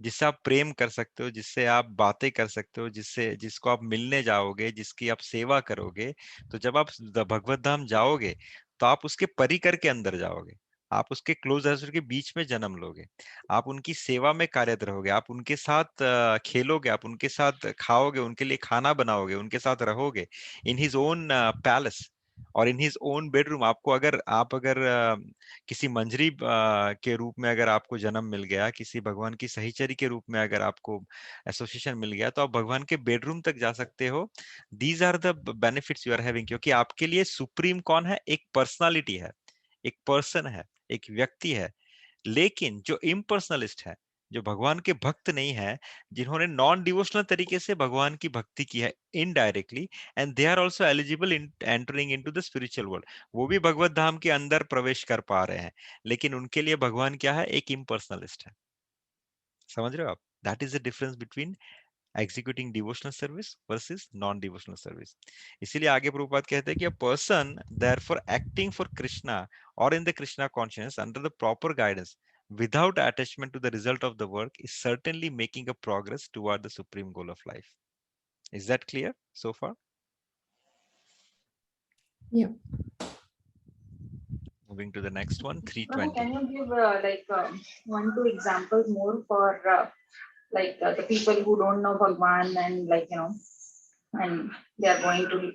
जिससे आप प्रेम कर सकते हो, जिससे आप बातें कर सकते हो, जिसको आप मिलने जाओगे, जिसकी आप सेवा करोगे। तो जब आप भगवत धाम जाओगे तो आप उसके परिकर के अंदर जाओगे, आप उसके क्लोज एसोसिएट के बीच में जन्म लोगे, आप उनकी सेवा में कार्यरत रहोगे, आप उनके साथ खेलोगे, आप उनके साथ खाओगे, उनके लिए खाना बनाओगे, उनके साथ रहोगे इन हिज ओन पैलेस और इन हिज ओन बेडरूम। आपको अगर किसी मंजरी के रूप में अगर आपको जन्म मिल गया, किसी भगवान की सहीचरी के रूप में अगर आपको एसोसिएशन मिल गया, तो आप भगवान के बेडरूम तक जा सकते हो। These are the benefits you are having, क्योंकि आपके लिए सुप्रीम कौन है? एक पर्सनालिटी है, एक पर्सन है, एक व्यक्ति है। लेकिन जो इम्पर्सनलिस्ट है, जो भगवान के भक्त नहीं है, जिन्होंने नॉन डिवोशनल तरीके से भगवान की भक्ति की है indirectly, and they are also eligible in entering into the spiritual world, वो भी भगवत धाम के अंदर प्रवेश कर पा रहे हैं। लेकिन उनके लिए भगवान क्या है? एक इम्पर्सनलिस्ट है। समझ रहे हो आप? That is the difference between executing devotional service versus non-devotional service. इसीलिए आगे प्रभुपाद कहते हैं कि a person therefore acting for Krishna or in the Krishna consciousness under the proper guidance without attachment to the result of the work is certainly making a progress toward the supreme goal of life. Is that clear so far? Yeah. Moving to the next one, Prabhu, 320. can you give 1-2 examples more for the people who don't know Bhagwan and and they are going to be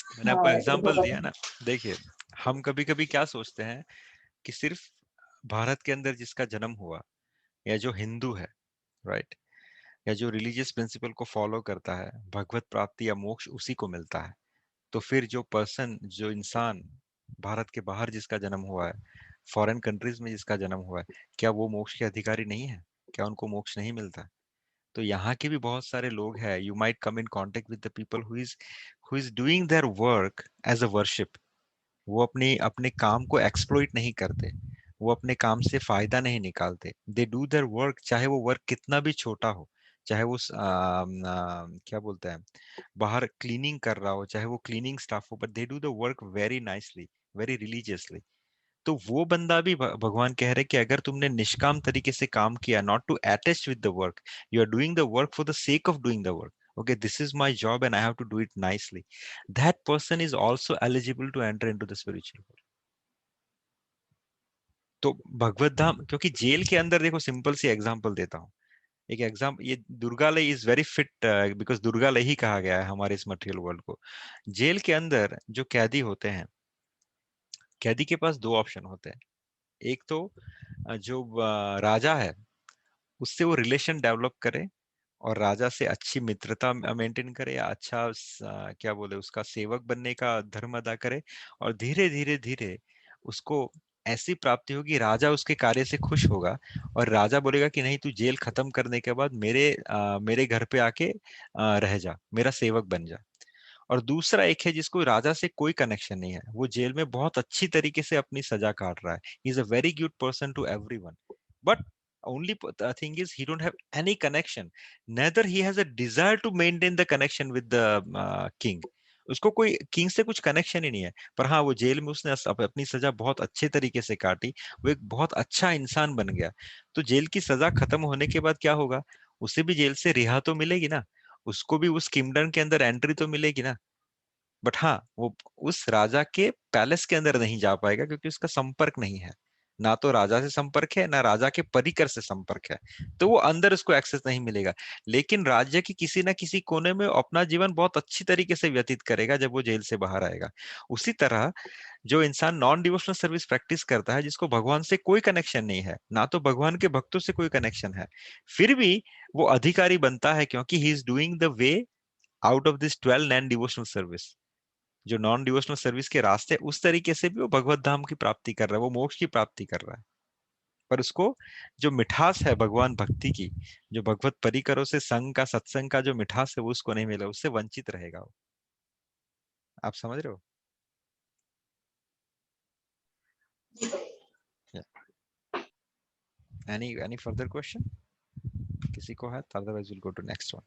मैंने आपको example more दिया ना। देखिए, हम कभी कभी क्या सोचते हैं कि सिर्फ भारत के अंदर जिसका जन्म हुआ, या जो हिंदू है, राइट, या जो रिलीजियस प्रिंसिपल को फॉलो करता है, भगवत प्राप्ति या मोक्ष उसी को मिलता है। तो फिर जो पर्सन, जो इंसान भारत के बाहर जिसका जन्म हुआ है, फॉरेन कंट्रीज में जिसका जन्म हुआ है, क्या वो मोक्ष के अधिकारी नहीं है? क्या उनको मोक्ष नहीं मिलता? तो यहाँ के भी बहुत सारे लोग हैं, you might come in contact with the people who is doing their work as a worship. वो अपने अपने काम को एक्सप्लॉइट नहीं करते, वो अपने काम से फायदा नहीं निकालते। दे डू देयर वर्क, चाहे वो वर्क कितना भी छोटा हो, चाहे वो क्या बोलते हैं, बाहर क्लीनिंग कर रहा हो, चाहे वो क्लीनिंग स्टाफ हो, but they do the work very nicely, very religiously. तो वो बंदा भी भगवान कह रहे कि अगर तुमने निष्काम तरीके से काम किया, not to attach with the work, you are doing the work for the sake of doing the work, okay, this is my job and I have to do it nicely, that person is also eligible to enter into the spiritual world. तो भगवत धाम, क्योंकि jail के अंदर देखो, simple सी example देता हूँ, एक exam, ये दुर्गालय is very fit because दुर्गालय ही कहा गया है हमारे इस मटेरियल वर्ल्ड को। जेल के अंदर जो कैदी होते हैं, कैदी के पास दो ऑप्शन होते हैं। एक तो जो राजा है उससे वो रिलेशन डेवलप करे और राजा से अच्छी मित्रता मेंटेन करे, या अच्छा क्या बोले, उसका सेवक बनने का धर्म अदा करे, और धीरे धीरे धीरे उसको ऐसी प्राप्ति होगी, राजा उसके कार्य से खुश होगा और राजा बोलेगा कि नहीं, तू जेल खत्म करने के बाद मेरे घर पे आके रह जा, मेरा सेवक बन जा। और दूसरा एक है जिसको राजा से कोई कनेक्शन नहीं है, वो जेल में बहुत अच्छी तरीके से अपनी सजा काट रहा है, he is a very good person to everyone, but only the thing is he don't have any connection, neither he has a desire to maintain the connection with the king, उसको कोई किंग से कुछ connection ही नहीं है। पर हाँ, वो jail में उसने अपनी सजा बहुत अच्छे तरीके से काटी, वो एक बहुत अच्छा इंसान बन गया। तो जेल की सजा खत्म होने के बाद क्या होगा, उसे भी जेल से रिहा तो मिलेगी ना, उसको भी उस किंगडम के अंदर एंट्री तो मिलेगी ना। बट हाँ, वो उस राजा के पैलेस के अंदर नहीं जा पाएगा क्योंकि उसका संपर्क नहीं है, ना तो राजा से संपर्क है, ना राजा के परिकर से संपर्क है, तो वो अंदर उसको एक्सेस नहीं मिलेगा। लेकिन राज्य की किसी ना किसी कोने में अपना जीवन बहुत अच्छी तरीके से व्यतीत करेगा जब वो जेल से बाहर आएगा। उसी तरह जो इंसान नॉन डिवोशनल सर्विस प्रैक्टिस करता है, जिसको भगवान से कोई कनेक्शन नहीं है, ना तो भगवान के भक्तों से कोई कनेक्शन है, फिर भी वो अधिकारी बनता है क्योंकि he is doing the way out of this 12 non devotional service. जो नॉन डिवोशनल सर्विस के रास्ते, उस तरीके से भी वो भगवत धाम की प्राप्ति कर रहा है, वो मोक्ष की प्राप्ति कर रहा है। पर उसको जो मिठास है भगवान भक्ति की, जो भगवत परिकरों से संग का, सत्संग का जो मिठास है, वो उसको नहीं मिला, उससे वंचित रहेगा वो। आप समझ रहे हो? एनी फर्दर क्वेश्चन किसी को है? Otherwise will go to next one.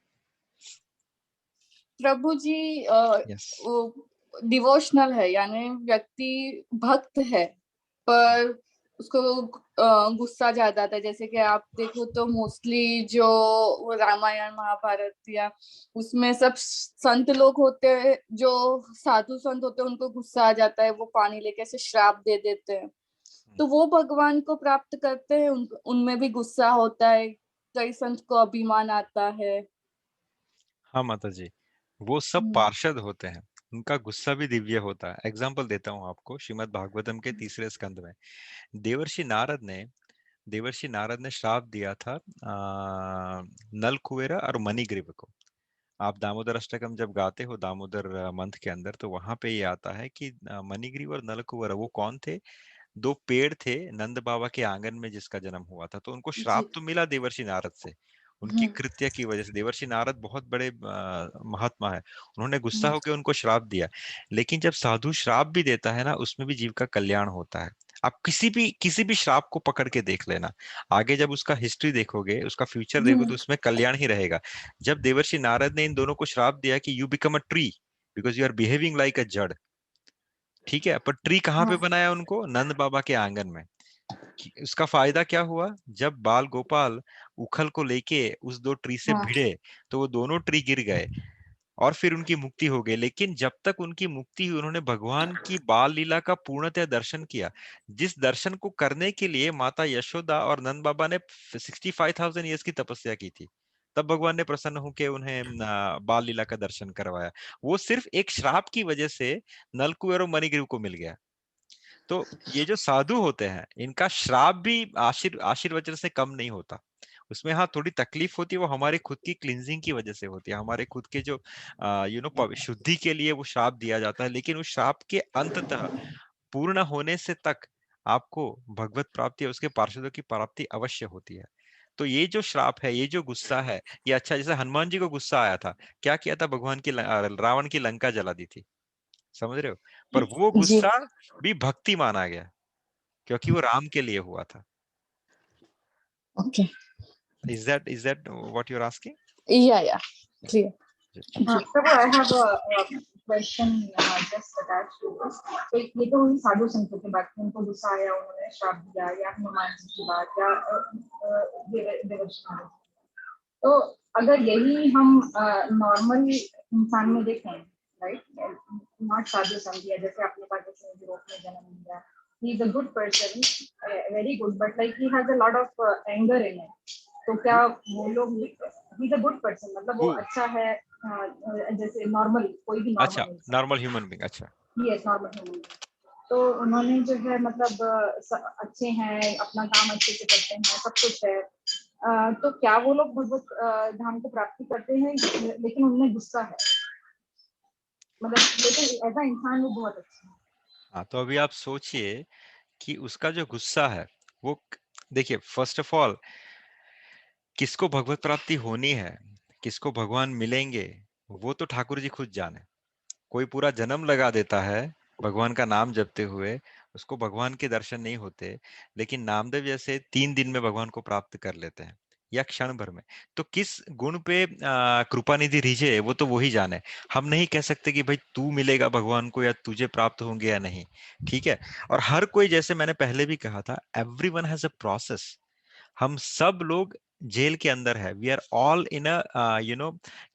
Prabhu ji yes, devotional है, यानी व्यक्ति भक्त है पर उसको गुस्सा ज्यादा आता है। जैसे कि आप देखो तो मोस्टली जो रामायण महाभारत या उसमें सब संत लोग होते हैं, जो साधु संत होते हैं, उनको गुस्सा आ जाता है, वो पानी लेके ऐसे श्राप दे देते हैं। तो वो भगवान को प्राप्त करते हैं, उनमें भी गुस्सा होता है, कई संत को अभिमान आता है। हाँ माता जी, वो सब पार्षद होते हैं, उनका गुस्सा भी दिव्य होता है। एग्जाम्पल देता हूँ आपको, श्रीमद् भागवतम के 3 स्कंद में देवर्षि नारद ने श्राप दिया था नल कुबेरा और मणिग्रीव को। आप दामोदर अष्टकम जब गाते हो दामोदर मंथ के अंदर, तो वहां पे ये आता है कि मणिग्रीव और नल कुबेरा वो कौन थे? दो पेड़ थे नंद बाबा के आंगन में जिसका जन्म हुआ था। तो उनको श्राप तो मिला देवर्षि नारद से, उनकी कृत्य की वजह से। देवर्षि नारद बहुत बड़े महात्मा है, उन्होंने गुस्सा होकर उनको श्राप दिया। लेकिन जब साधु श्राप भी देता है ना, उसमें भी जीव का कल्याण होता है। आप किसी भी श्राप को पकड़ के देख लेना, आगे जब उसका हिस्ट्री देखोगे, उसका फ्यूचर देखोगे, तो उसमें कल्याण ही रहेगा। जब देवर्षि नारद ने इन दोनों को श्राप दिया कि you become a tree because you are behaving like a जड़, ठीक है, पर ट्री कहाँ पे बनाया उनको? नंद बाबा के आंगन में। उसका फायदा क्या हुआ? जब बाल गोपाल उखल को लेके उस दो ट्री से भिड़े, तो वो दोनों ट्री गिर गए और फिर उनकी मुक्ति हो गई। लेकिन जब तक उनकी मुक्ति हुई, उन्होंने भगवान की बाल लीला का पूर्णतः दर्शन किया, जिस दर्शन को करने के लिए माता यशोदा और नंद बाबा ने 65,000 ईयर्स की तपस्या की थी। तब भगवान ने प्रसन्न होकर उन्हें बाल लीला का दर्शन करवाया। वो सिर्फ एक श्राप की वजह से नलकुबेर और मणिग्रीव को मिल गया। तो ये जो साधु होते हैं इनका श्राप भी आशीर्वचन से कम नहीं होता। उसमें हाँ थोड़ी तकलीफ होती है, वो हमारे खुद की क्लिंजिंग की वजह से होती है, हमारे खुद के जो शुद्धि के लिए वो श्राप दिया जाता है। लेकिन उस श्राप के अंततः पूर्ण होने से तक आपको भगवत प्राप्ति और उसके पार्षदों की प्राप्ति अवश्य होती है। तो ये जो श्राप है, ये जो गुस्सा है, ये अच्छा, जैसे हनुमान जी को गुस्सा आया था, क्या किया था, भगवान की रावण की लंका जला दी थी, समझ रहे हो? पर वो जी गुस्सा भी भक्ति माना गया क्योंकि वो राम के लिए हुआ था। Okay is that what you are asking? या clear Prabhu, I have a question just attached to this. तो ये तो हुई साधु संतों की बात, उनको गुस्सा आया, उन्होंने श्राप दिया, या हनुमान जी की बात, या देवर्षि। तो अगर यही हम नॉर्मल इंसान में देखें, राइट, नॉट साधु संत, या जैसे आपने कहा जैसे यूरोप में जन्म लिया, he is a good person, very good, but like he has a lot of anger in it. तो क्या वो लोग, he is a good person, मतलब वो अच्छा है, जैसे नॉर्मल कोई भी अच्छा, नॉर्मल नॉर्मल ह्यूमन बीइंग, अच्छा यस नॉर्मल ह्यूमन, तो उन्होंने जो है मतलब अच्छे हैं, अपना काम अच्छे से करते हैं, सब कुछ है, तो क्या वो लोग भगवत धाम को प्राप्ति करते हैं, लेकिन उनमें गुस्सा है, मतलब लेकिन ऐसा इंसान वो बहुत अच्छा है। हाँ, तो अभी आप सोचिए कि उसका जो गुस्सा है वो, देखिए फर्स्ट ऑफ ऑल किसको भगवत प्राप्ति होनी है, किसको भगवान मिलेंगे, वो तो ठाकुर जी खुद जाने। कोई पूरा जन्म लगा देता है भगवान का नाम जपते हुए, उसको भगवान के दर्शन नहीं होते, लेकिन नामदेव जैसे 3 दिन में भगवान को प्राप्त कर लेते हैं या क्षण भर में। तो किस गुण पे कृपा निधि रिझे वो तो वही जाने। हम नहीं कह सकते कि भाई तू मिलेगा भगवान को या तुझे प्राप्त होंगे या नहीं, ठीक है। और हर कोई, जैसे मैंने पहले भी कहा था, एवरीवन हैज अ प्रोसेस। हम सब लोग जेल के अंदर है, we are all in a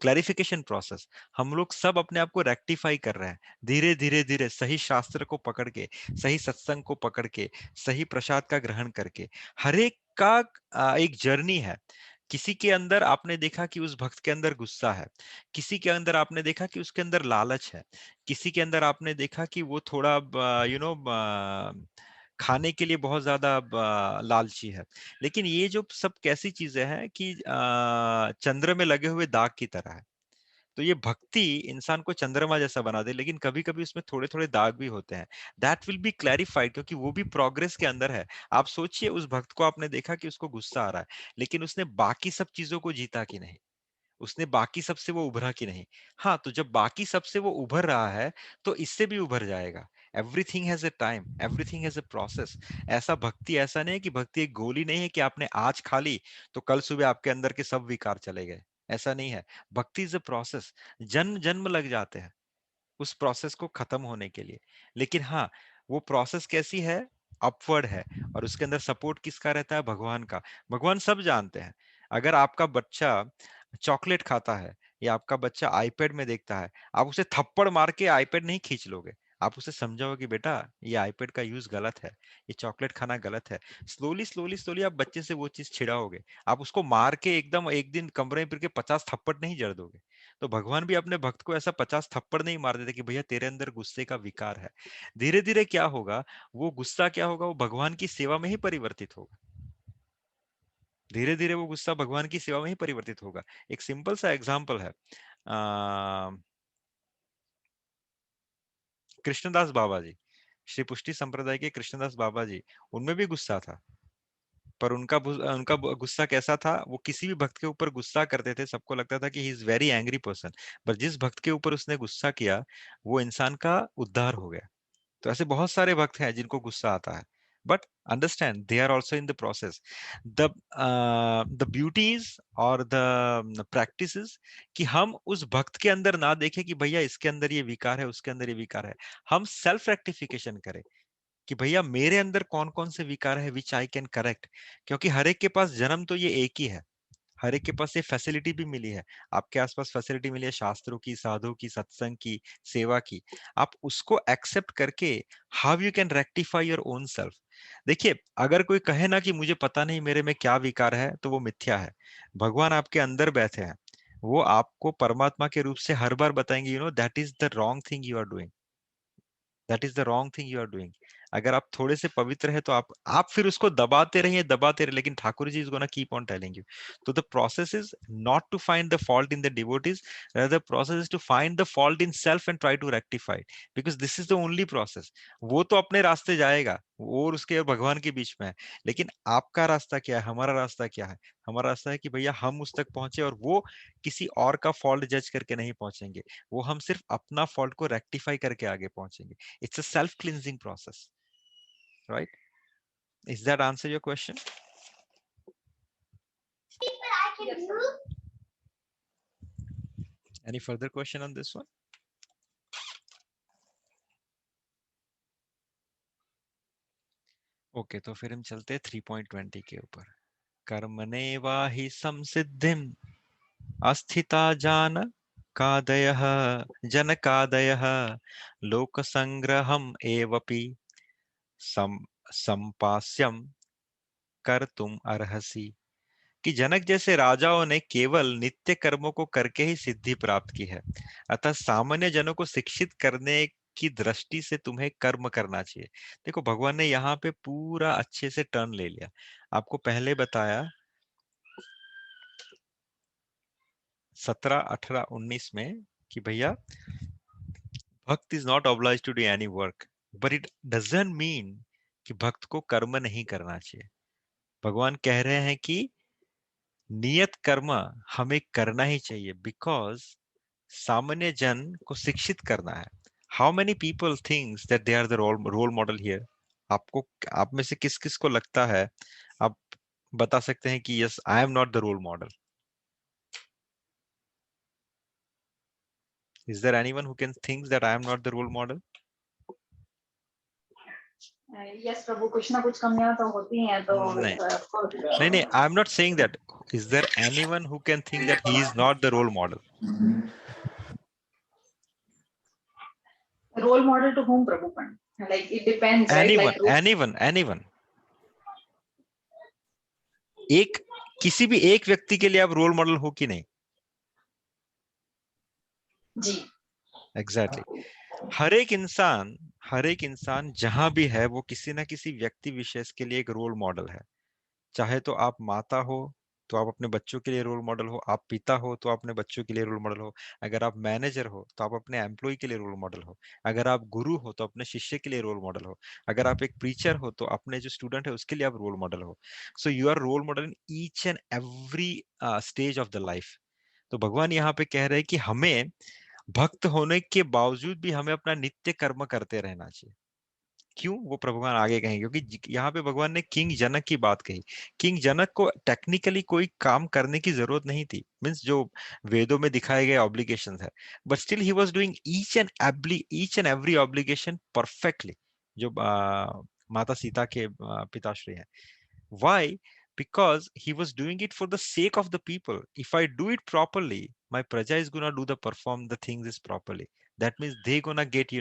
clarification process. हम लोग सब अपने आप को रेक्टिफाई कर रहे हैं, धीरे धीरे धीरे, सही शास्त्र को पकड़ के, सही सत्संग को पकड़ के, सही प्रसाद का ग्रहण करके। हर एक का एक जर्नी है। किसी के अंदर आपने देखा कि उस भक्त के अंदर गुस्सा है, किसी के अंदर आपने देखा कि उसके अंदर लालच है, किसी के अंदर आपने देखा कि वो थोड़ा खाने के लिए बहुत ज्यादा लालची है। लेकिन ये जो सब कैसी चीजें हैं कि चंद्र में लगे हुए दाग की तरह है। तो ये भक्ति इंसान को चंद्रमा जैसा बना दे, लेकिन कभी कभी उसमें थोड़े थोड़े दाग भी होते हैं। दैट विल बी क्लैरिफाइड, क्योंकि वो भी प्रोग्रेस के अंदर है। आप सोचिए, उस भक्त को आपने देखा कि उसको गुस्सा आ रहा है, लेकिन उसने बाकी सब चीजों को जीता कि नहीं, उसने बाकी सबसे वो उभरा कि नहीं। हाँ, तो जब बाकी सबसे वो उभर रहा है तो इससे भी उभर जाएगा। Everything has a time, everything has a process. ऐसा भक्ति ऐसा नहीं है कि भक्ति एक गोली नहीं है कि आपने आज खा ली तो कल सुबह आपके अंदर के सब विकार चले गए, ऐसा नहीं है। भक्ति इज अ प्रोसेस। जन्म जन्म लग जाते हैं उस प्रोसेस को खत्म होने के लिए। लेकिन हाँ, वो प्रोसेस कैसी है, अपवर्ड है, और उसके अंदर सपोर्ट किसका रहता है, भगवान का। भगवान सब जानते हैं। अगर आपका बच्चा चॉकलेट खाता है या आपका बच्चा आईपैड में देखता है, आप उसे थप्पड़ मार के आईपैड नहीं खींच लोगे, आप उसे समझाओगे कि बेटा ये आईपैड का यूज गलत है, ये चॉकलेट खाना गलत है। स्लोली स्लोली स्लोली आप बच्चे से वो चीज छिड़ाओगे। आप उसको मार के एकदम एक दिन कमरे में फिर के 50 थप्पड़ नहीं जड़ दोगे। तो भगवान भी अपने भक्त को ऐसा 50 थप्पड़ नहीं मार देते कि भैया तेरे अंदर गुस्से का विकार है। धीरे धीरे क्या होगा, वो गुस्सा क्या होगा, वो भगवान की सेवा में ही परिवर्तित होगा। धीरे धीरे वो गुस्सा भगवान की सेवा में ही परिवर्तित होगा। एक सिंपल सा एग्जाम्पल है, कृष्णदास बाबा जी, श्री पुष्टि संप्रदाय के कृष्णदास बाबा जी, उनमें भी गुस्सा था। पर उनका गुस्सा कैसा था, वो किसी भी भक्त के ऊपर गुस्सा करते थे, सबको लगता था कि ही इज वेरी एंग्री पर्सन। पर जिस भक्त के ऊपर उसने गुस्सा किया, वो इंसान का उद्धार हो गया। तो ऐसे बहुत सारे भक्त हैं जिनको गुस्सा आता है, but understand they are also in the process. The beauties और द प्रैक्टिसेस कि हम उस भक्त के अंदर ना देखें कि भैया इसके अंदर ये विकार है, उसके अंदर ये विकार है। हम सेल्फ रेक्टिफिकेशन करें कि भैया मेरे अंदर कौन कौन से विकार है विच आई कैन करेक्ट। क्योंकि हर एक के पास जन्म तो ये एक ही है, हर एक के पास ये फैसिलिटी भी मिली है, आपके आसपास फैसिलिटी मिली है शास्त्रों की, साधु की, सत्संग की, सेवा की, आप उसको एक्सेप्ट करके how you can rectify your own self. देखिए, अगर कोई कहे ना कि मुझे पता नहीं मेरे में क्या विकार है, तो वो मिथ्या है। भगवान आपके अंदर बैठे हैं, वो आपको परमात्मा के रूप से हर बार बताएंगे, you know that is the wrong thing you are doing, that is the wrong thing you are doing. अगर आप थोड़े से पवित्र है तो आप फिर उसको दबाते रहिए, लेकिन Thakur ji is gonna keep on telling you. तो the process is not to find the fault in the devotees, rather the process is to find the fault in self and try to rectify it, because this is the only process। वो तो अपने रास्ते जाएगा, वो और उसके और भगवान के बीच में है, लेकिन आपका रास्ता क्या है, हमारा रास्ता क्या है? हमारा रास्ता है कि भैया हम उस तक पहुंचे, और वो किसी और का फॉल्ट जज करके नहीं पहुंचेंगे, वो हम सिर्फ अपना फॉल्ट को रेक्टिफाई करके आगे पहुंचेंगे। It's a self-cleansing process, right? Is that answer your question? Any further question on this one? Okay, तो फिर हम चलते हैं 3.20 के ऊपर। कर्मणेवा हि संसिद्धिम अस्थिता जान कादयः जनकादयः लोकसंग्रहम् एवपि संपास्यम कर्तुम अर्हसि। कि जनक जैसे राजाओं ने केवल नित्य कर्मों को करके ही सिद्धि प्राप्त की है, अतः सामान्य जनों को शिक्षित करने की दृष्टि से तुम्हें कर्म करना चाहिए। देखो, भगवान ने यहाँ पे पूरा अच्छे से टर्न ले लिया। आपको पहले बताया 17, 18, 19 में कि भैया भक्त is not oblige to do any work, but it doesn't mean कि भक्त को कर्म नहीं करना चाहिए। भगवान कह रहे हैं कि नियत कर्म हमें करना ही चाहिए, बिकॉज सामान्य जन को शिक्षित करना है। How many people thinks that they are the role model here? आपको, आप में से किस किस को लगता है, आप बता सकते हैं कि yes, I am not the role model? Is there anyone who can think that I am not the role model? Yes Prabhu, कुछ ना कुछ कमियां तो होती हैं, तो नहीं, I am not saying that. Is there anyone who can think that he is not the role model? Role model to whom Prabhu? Like it depends, right? Anyone एक, किसी भी एक व्यक्ति के लिए आप रोल मॉडल हो कि नहीं? जी, एग्जैक्टली। हर एक इंसान जहां भी है, वो किसी ना किसी व्यक्ति विशेष के लिए एक रोल मॉडल है। चाहे तो आप माता हो तो आप अपने बच्चों के लिए रोल मॉडल हो, आप पिता हो तो आप अपने बच्चों के लिए रोल मॉडल हो, अगर आप मैनेजर हो तो आप अपने एम्प्लॉय के लिए रोल मॉडल हो, अगर आप गुरु हो तो अपने शिष्य के लिए रोल मॉडल हो, अगर आप एक प्रीचर हो तो अपने जो स्टूडेंट है उसके लिए आप रोल मॉडल हो। So you are role model in each and every stage of the life. तो भगवान यहाँ पे कह रहे हैं कि हमें भक्त होने के बावजूद भी हमें अपना नित्य कर्म करते रहना चाहिए। क्यों? वो भगवान आगे कहेंगे, क्योंकि यहाँ पे भगवान ने किंग जनक की बात कही। किंग जनक को टेक्निकली कोई काम करने की जरूरत नहीं थी, मींस जो वेदों में दिखाए गए ऑब्लिगेशंस है, but still he was doing each and every obligation perfectly, जो माता सीता के पिताश्री हैं। Why? Because he was doing it for the sake of the people. If I do it properly, my praja is gonna do perform the things properly. That means they gonna get,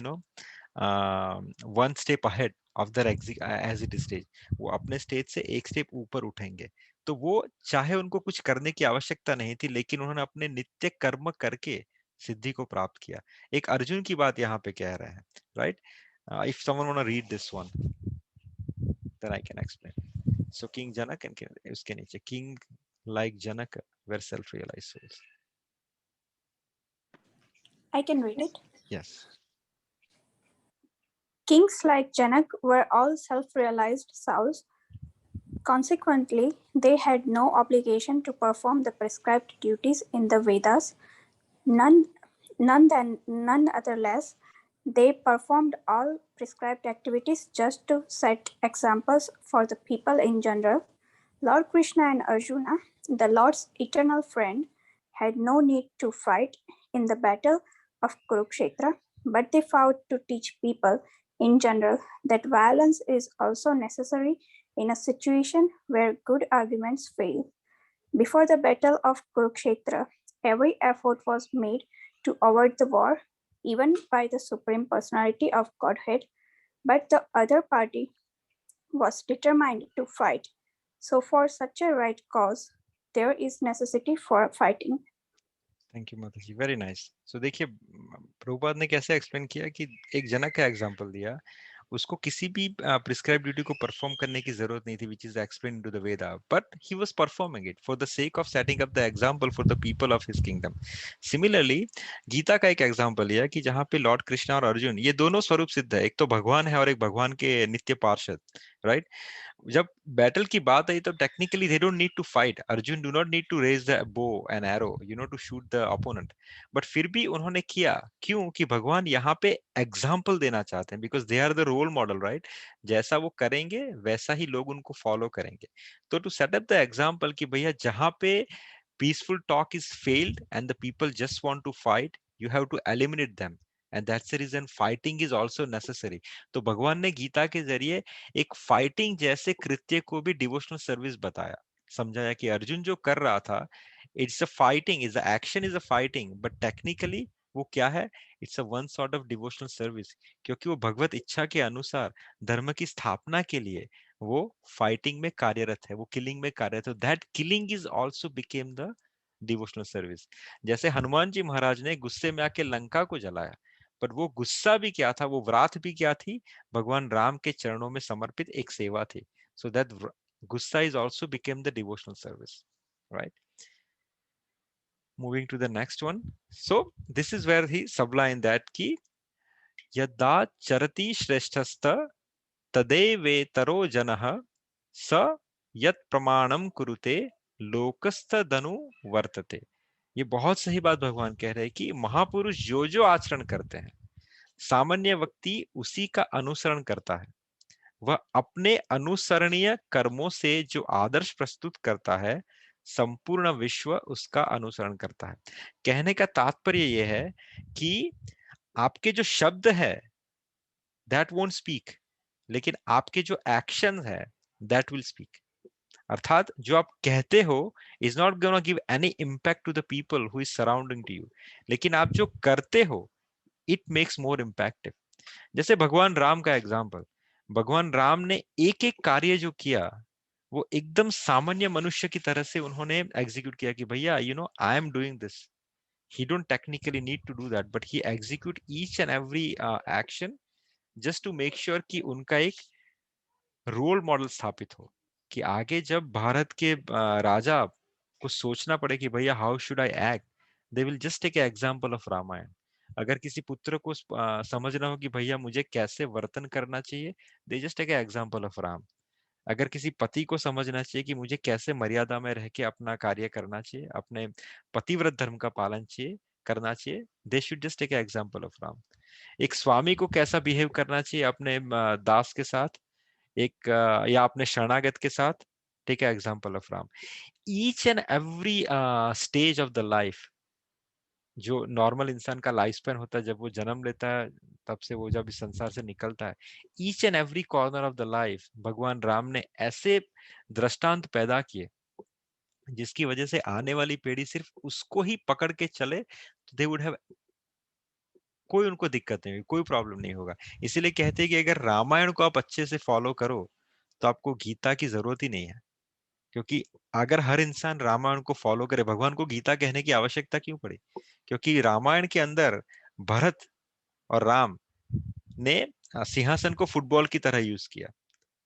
one step ahead of their as it is stage. वो अपने stage से एक step ऊपर उठेंगे। तो वो चाहे उनको कुछ करने की आवश्यकता नहीं थी, लेकिन उन्होंने अपने नित्य कर्म करके सिद्धि को प्राप्त किया। एक अर्जुन की बात यहाँ पे कह रहे हैं, right? If someone wanna read this one, then I can explain. So King Janak and उसके नीचे King like Janak were self-realized souls. I can read it. Yes. Kings like Janak were all self-realized souls. Consequently, they had no obligation to perform the prescribed duties in the Vedas. Nonetheless, they performed all prescribed activities just to set examples for the people in general. Lord Krishna and Arjuna, the Lord's eternal friend, had no need to fight in the battle of Kurukshetra, but they vowed to teach people in general that violence is also necessary in a situation where good arguments fail. Before the Battle of Kurukshetra, every effort was made to avoid the war, even by the Supreme Personality of Godhead, but the other party was determined to fight. So, for such a right cause, there is necessity for fighting. Thank you माता जी, very nice. सो देखिए प्रभुपाद ने कैसे explain किया कि एक जनक का example दिया, उसको किसी भी प्रिस्क्राइब ड्यूटी को परफॉर्म करने की जरूरत नहीं थी, which is explain to the Veda, but he was performing it for the sake of setting up the example for the people of his kingdom. Similarly Gita का एक एग्जांपल लिया कि जहां पे लॉर्ड कृष्णा और अर्जुन ये दोनों स्वरूप सिद्ध है, एक तो भगवान है और एक भगवान के नित्य पार्षद, राइट। जब बैटल की बात आई तो technically they don't need to fight, Arjun do not need to raise the bow and arrow you know to shoot the opponent, but फिर भी उन्होंने किया, क्यों? कि भगवान यहाँ पे एग्जाम्पल देना चाहते हैं, because they are the role model, right. जैसा वो करेंगे वैसा ही लोग उनको फॉलो करेंगे। तो to set up the example कि भैया जहाँ पे peaceful talk is failed and the people just want to fight, you have to eliminate them, and that's the reason fighting is also necessary। तो भगवान ने गीता के जरिए एक फाइटिंग जैसे कृत्य को भी डिवोशनल सर्विस बताया, समझाया कि अर्जुन जो कर रहा था, it's a fighting, is a action, is a fighting, but technically वो क्या है? It's a one sort of devotional service, क्योंकि वो भगवत इच्छा के अनुसार धर्म की स्थापना के लिए वो फाइटिंग में कार्यरत है, वो किलिंग में कार्यरत है। That killing is also became the devotional service. जैसे हनुमान जी महाराज ने गुस्से में आके लंका को जलाया, पर वो गुस्सा भी क्या था, वो व्रात भी क्या थी? भगवान राम के चरणों में समर्पित एक सेवा थी। सो दैट गुस्सा is also became the devotional service, right. Moving to the next one. So this is where he subline that ki yada charati shreshthasta तदेवेतरो जनः स यत् प्रमाणम कुरुते लोकस्तदनु वर्तते। ये बहुत सही बात भगवान कह रहे हैं कि महापुरुष जो जो आचरण करते हैं, सामान्य व्यक्ति उसी का अनुसरण करता है। वह अपने अनुसरणीय कर्मों से जो आदर्श प्रस्तुत करता है, संपूर्ण विश्व उसका अनुसरण करता है। कहने का तात्पर्य यह है कि आपके जो शब्द है दैट वोंट स्पीक, लेकिन आपके जो एक्शन है दैट विल स्पीक। अर्थात जो आप कहते हो is not gonna give any impact to the people who is surrounding to you, लेकिन आप जो करते हो इट मेक्स मोर इम्पैक्टिव। जैसे भगवान राम का एग्जाम्पल, भगवान राम ने एक एक कार्य जो किया वो एकदम सामान्य मनुष्य की तरह से उन्होंने एग्जीक्यूट किया कि भैया you know I am doing this. He don't technically need to do that, but he execute each and every action just to make sure कि उनका एक रोल मॉडल स्थापित हो, कि आगे जब भारत के राजा को सोचना पड़े कि भैया how should I act, they will just take example of Ramayan. अगर किसी पुत्र को समझना हो कि भैया मुझे कैसे वर्तन करना चाहिए, they just take example of Ram. अगर किसी पति को समझना चाहिए कि मुझे कैसे मर्यादा में रह के अपना कार्य करना चाहिए, अपने पतिव्रत धर्म का पालन चाहिए करना चाहिए, they should just take example of Ram. एक स्वामी को कैसा बिहेव करना चाहिए अपने दास के साथ, एक या अपने शरणागत के साथ, take example of Ram. Each and every stage of the life, जो नॉर्मल इंसान का लाइफ स्पैन होता है जब वो जन्म लेता है तब से वो जब इस संसार से निकलता है, each and every corner of the life भगवान राम ने ऐसे दृष्टांत पैदा किए जिसकी वजह से आने वाली पीढ़ी सिर्फ उसको ही पकड़ के चले तो दे वुड हैव, कोई उनको दिक्कत नहीं होगी, कोई प्रॉब्लम नहीं होगा। इसीलिए कहते हैं कि अगर रामायण को आप अच्छे से फॉलो करो तो आपको गीता की जरूरत ही नहीं है, क्योंकि अगर हर इंसान रामायण को फॉलो करे, भगवान को गीता कहने की आवश्यकता क्यों पड़ी? क्योंकि रामायण के अंदर भरत और राम ने सिंहासन को फुटबॉल की तरह यूज किया,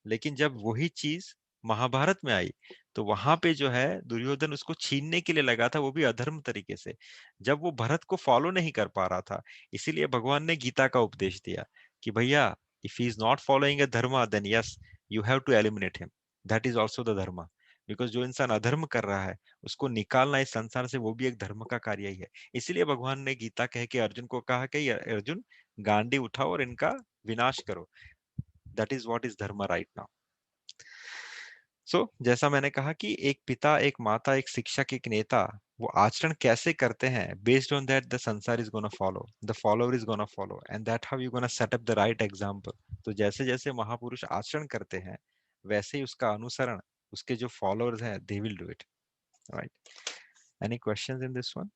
लेकिन जब वही चीज महाभारत में आई तो वहां पे जो है दुर्योधन उसको छीनने के लिए लगा था, वो भी अधर्म तरीके से, जब वो भरत को फॉलो नहीं कर पा रहा था। इसीलिए भगवान ने गीता का उपदेश दिया कि भैया if he is not following a dharma then yes you have to eliminate him, that is also the dharma. Because जो इंसान अधर्म कर रहा है उसको निकालना इस संसार से वो भी एक धर्म का कार्य ही है। इसीलिए भगवान ने गीता कह के अर्जुन को कहा कि अर्जुन गांडी उठाओ और इनका विनाश करो, दैट इज व्हाट इज धर्म राइट नाउ। सो जैसा मैंने कहा कि एक पिता, एक माता, एक शिक्षक, एक नेता वो आचरण कैसे करते हैं, बेस्ड ऑन दैट द संसार is gonna follow, the follower is gonna follow, and that how you gonna set up the right example. तो जैसे जैसे महापुरुष आचरण करते हैं वैसे ही उसका अनुसरण उसके जो फॉलोअर्स हैं they will do it. right? Any questions in this one?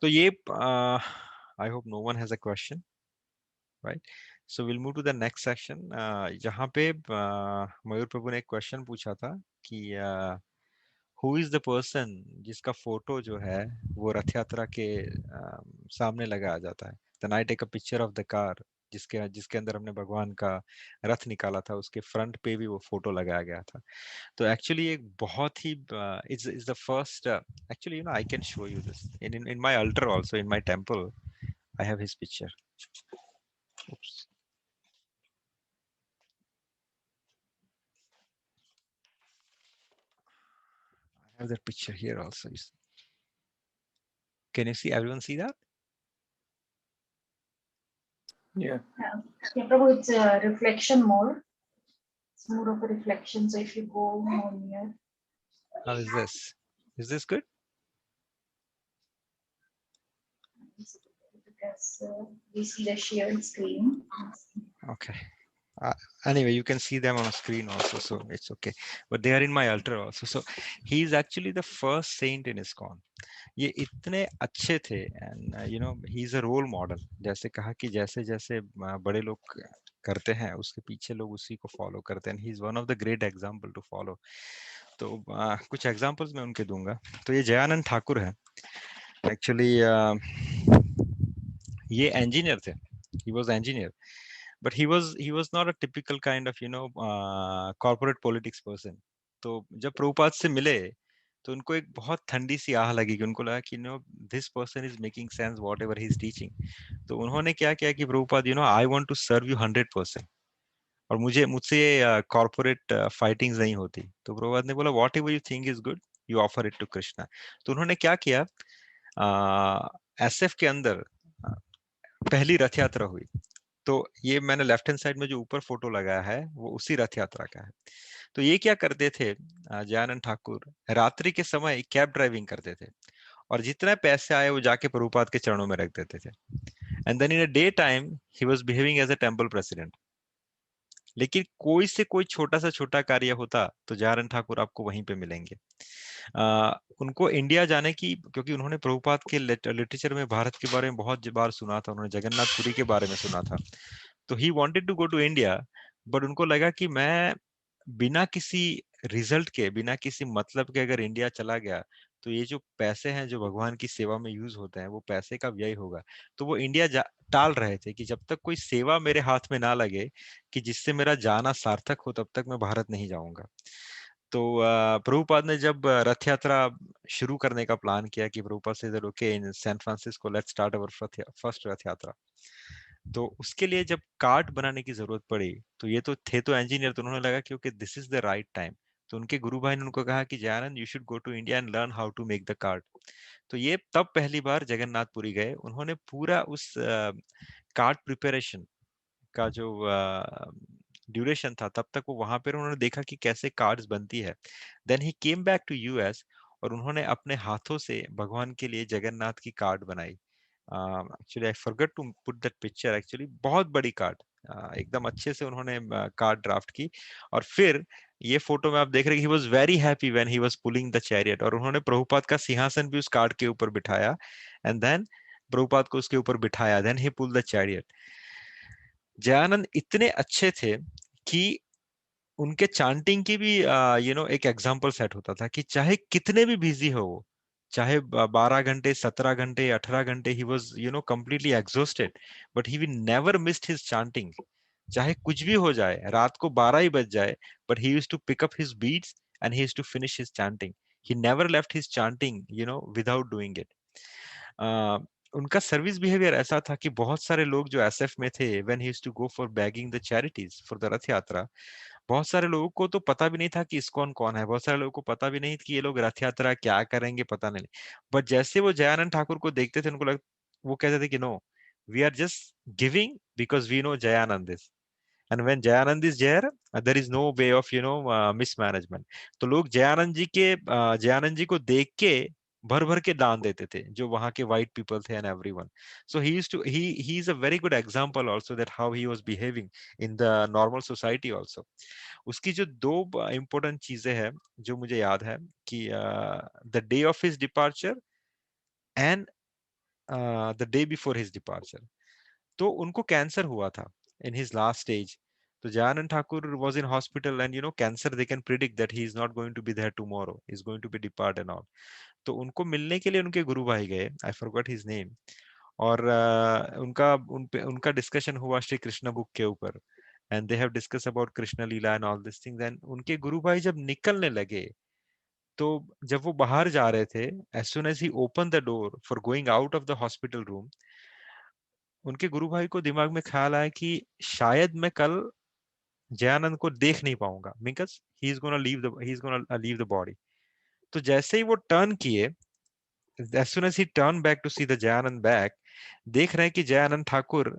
So ye I hope no one has a question, right? So we'll move to the next section. जहाँ पे मयूर प्रभु ने एक क्वेश्चन पूछा था कि हु इज द पर्सन जिसका photo जो है वो रथ यात्रा के सामने लगाया जाता है. Then I take a picture of the car जिसके जिसके अंदर हमने भगवान का रथ निकाला था, उसके फ्रंट पे भी वो फोटो लगाया गया था. तो एक्चुअली एक बहुत he is the first actually you know I can show you this in my alter also in my temple I have his picture. Oops. I have that picture here also. Can you see? Everyone see that? Yeah. Yeah, Prabhu, it's a reflection more. It's more of a reflection. So if you go more near. How is this? Is this good? Because we see the shared screen. Okay. Anyway, you can see them on a screen also, so it's okay. But they are in my altar also. So he is actually the first saint in ISKCON. ये इतने अच्छे थे and you know he is a role model. जैसे कहा कि जैसे जैसे बड़े लोग करते हैं उसके पीछे लोग उसी को फॉलो करते हैं. He is one of the great example to follow. तो कुछ एग्जांपल्स मैं उनके दूंगा. तो ये जयानंद ठाकुर है. एक्चुअली ये इंजीनियर थे. He was engineer but he was not a typical kind of you know corporate politics person. तो जब प्रभुपाद से मिले तो उनको एक बहुत ठंडी सी आह लगी कि उनको लगा कि you know this person is making sense whatever he is teaching. तो उन्होंने क्या किया कि Prabhupada you know I want to serve you 100% और मुझसे कॉर्पोरेट फाइटिंग्स नहीं होती. तो प्रभुपाद ने बोला whatever you think is good you offer it to Krishna. तो उन्होंने क्या किया एसएफ के अंदर पहली रथ यात्रा हुई. तो ये मैंने लेफ्ट हैंड साइड में जो ऊपर फोटो लगाया है वो उसी रथ यात्रा का है. तो ये क्या करते थे जयानंद ठाकुर, रात्रि के समय कैब ड्राइविंग करते थे और जितने पैसे आए वो जाके प्रभुपाद के चरणों में रख देते थे. And then in a day time he was behaving as a temple president. लेकिन कोई से कोई छोटा सा छोटा कार्य होता तो जयानंद ठाकुर आपको वहीं पे मिलेंगे. उनको इंडिया जाने की, क्योंकि उन्होंने प्रभुपाद के लिटरेचर में भारत के बारे में बहुत बार सुना था, उन्होंने जगन्नाथपुरी के बारे में सुना था. तो he wanted to go to India but उनको लगा कि मैं बिना किसी रिजल्ट के, बिना किसी मतलब के अगर इंडिया चला गया तो ये जो पैसे हैं जो भगवान की सेवा में यूज होते हैं वो पैसे का व्यय होगा. तो वो इंडिया टाल रहे थे कि जब तक कोई सेवा मेरे हाथ में ना लगे कि जिससे मेरा जाना सार्थक हो तब तक मैं भारत नहीं जाऊंगा. तो प्रभुपाद ने जब रथ यात्रा शुरू करने का प्लान किया कि प्रभुपाद से okay in San Francisco let's start our first Rath Yatra. तो उसके लिए जब कार्ट बनाने की जरूरत पड़ी तो ये तो थे तो इंजीनियर, तो उन्होंने लगा कि okay this is the right time. तो उनके गुरु भाई ने उनको कहा कि Jayanand you should go to India and learn how to make the cart. तो ये तब पहली बार जगन्नाथपुरी गए. उन्होंने पूरा उस कार्ट प्रिपरेशन का जो ड्यूरेशन था तब तक वो वहां पर उन्होंने देखा कि कैसे कार्ड्स बनती है. Then he came back to US और उन्होंने अपने हाथों से भगवान के लिए जगन्नाथ की कार्ड बनाई. Actually I forgot to put that picture. Actually बहुत बड़ी कार्ड, एकदम अच्छे से उन्होंने कार्ड ड्राफ्ट की. और फिर ये फोटो में आप देख रहे हैं he was very happy when he was pulling the chariot. और उन्होंने प्रभुपाद का सिंहासन भी उस कार्ड के ऊपर बिठाया एंड देन प्रभुपाद को उसके ऊपर बिठाया. Then he pull the chariot. Jayanand इतने अच्छे थे कि उनके चांटिंग की भी यू नो एक एग्जांपल सेट होता था कि चाहे कितने भी बिजी हो वो, चाहे 12 घंटे 17 घंटे 18 घंटे he was you know completely exhausted but he will never missed his chanting. चाहे कुछ भी हो जाए, रात को 12 ही बज जाए but he used to pick up his beats and he used to finish his chanting. He never left his chanting you know without doing it. उनका सर्विस बिहेवियर ऐसा था कि बहुत सारे लोग जो एसएफ में थे when he used to go for begging the charities for the Rath Yatra, बहुत सारे लोगों को तो पता भी नहीं था कि इस्कॉन कौन है. बहुत सारे लोगों को पता भी नहीं कि ये लोग रथ यात्रा क्या करेंगे, पता नहीं. बट जैसे वो जयानंद ठाकुर को देखते थे उनको वो कहते थे कि no we are just giving because we know Jayanand is and when Jayanand is there there is no way of you know mismanagement. तो लोग जयानंद जी को देख के भर भर के दान देते थे जो वहां के वाइट पीपल थे and everyone. So he is a very good example also that how he was behaving in the normal society also. उसकी जो दो इंपॉर्टेंट चीजें हैं जो मुझे याद है कि the day of his departure and the day before his departure. तो उनको कैंसर हुआ था इन हिज लास्ट स्टेज. तो Jayanand Thakur was in hospital and cancer they can predict that he is not going to be there tomorrow, he is going to be depart and all. तो उनको मिलने के लिए उनके गुरु भाई गए, आई फॉरगॉट हिज नेम. और उनका डिस्कशन हुआ श्री कृष्ण बुक के ऊपर and they have discuss about Krishna Leela and all this things. And उनके गुरु भाई जब निकलने लगे तो जब वो बाहर जा रहे थे, as soon as he open the door for going out of the hospital room, उनके गुरु भाई को दिमाग में ख्याल आया कि शायद मैं कल जयानंद को देख नहीं पाऊंगा, because he is gonna leave the body. तो जैसे ही वो टर्न किए, as soon as he turned back to see the Jayanand back, देख रहे हैं कि जयानंद ठाकुर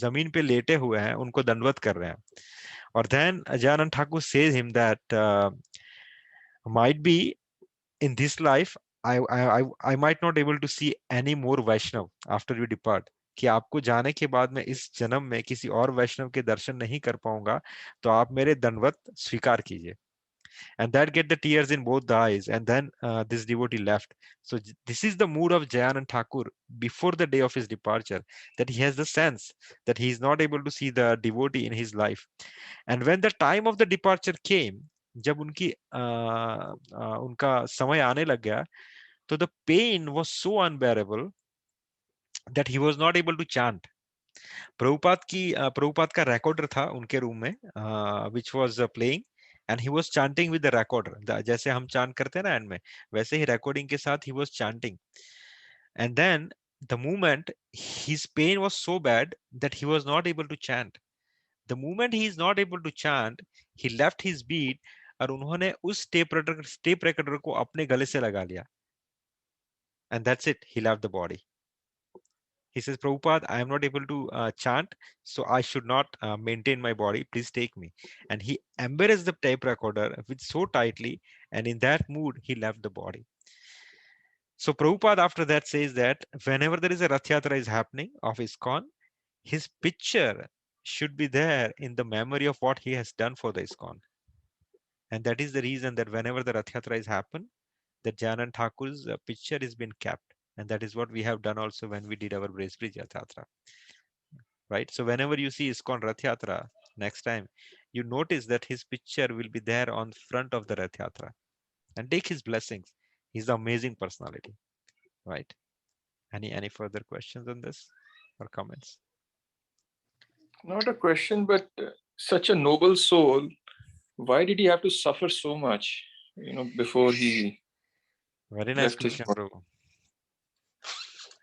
जमीन पे लेटे हुए हैं, उनको दंडवत कर रहे हैं. और then Jayanand Thakur says him that might be in this life I might not able to see any more Vaishnav after you depart. कि आपको जाने के बाद मैं इस जन्म में किसी और वैष्णव के दर्शन नहीं कर पाऊंगा, तो आप मेरे दंडवत स्वीकार कीजिए. And that get the tears in both the eyes, and then this devotee left. So this is the mood of Jayanand Thakur before the day of his departure, that he has the sense that he is not able to see the devotee in his life. And when the time of the departure came, जब उनका समय आने लग गया, तो the pain was so unbearable that he was not able to chant. Prabhupada का recorder था उनके रूम में, which was playing, and he was chanting with the recorder. जैसे हम चांट करते हैं ना एंड में, वैसे ही रिकॉर्डिंग के साथ he was chanting. And then the moment his pain was so bad that he was not able to chant. The moment he is not able to chant, he left his beat और उन्होंने उस tape recorder को अपने गले से लगा लिया. And that's it, he left the body. He says, Prabhupada, I am not able to chant, so I should not maintain my body. Please take me. And he embraced the tape recorder with so tightly, and in that mood, he left the body. So Prabhupada after that says that whenever there is a Rath Yatra is happening of ISKCON, his picture should be there in the memory of what he has done for the ISKCON. And that is the reason that whenever the Rath Yatra is happen, that Jayanand Thakur's picture is been kept. And that is what we have done also when we did our Bracebridge Rath Yatra. Right? So whenever you see ISKCON Rath Yatra next time, you notice that his picture will be there on front of the Rath Yatra. And take his blessings. He's an amazing personality. Right? Any further questions on this or comments? Not a question, but such a noble soul, why did he have to suffer so much, before he Very nice left his question, body? bro.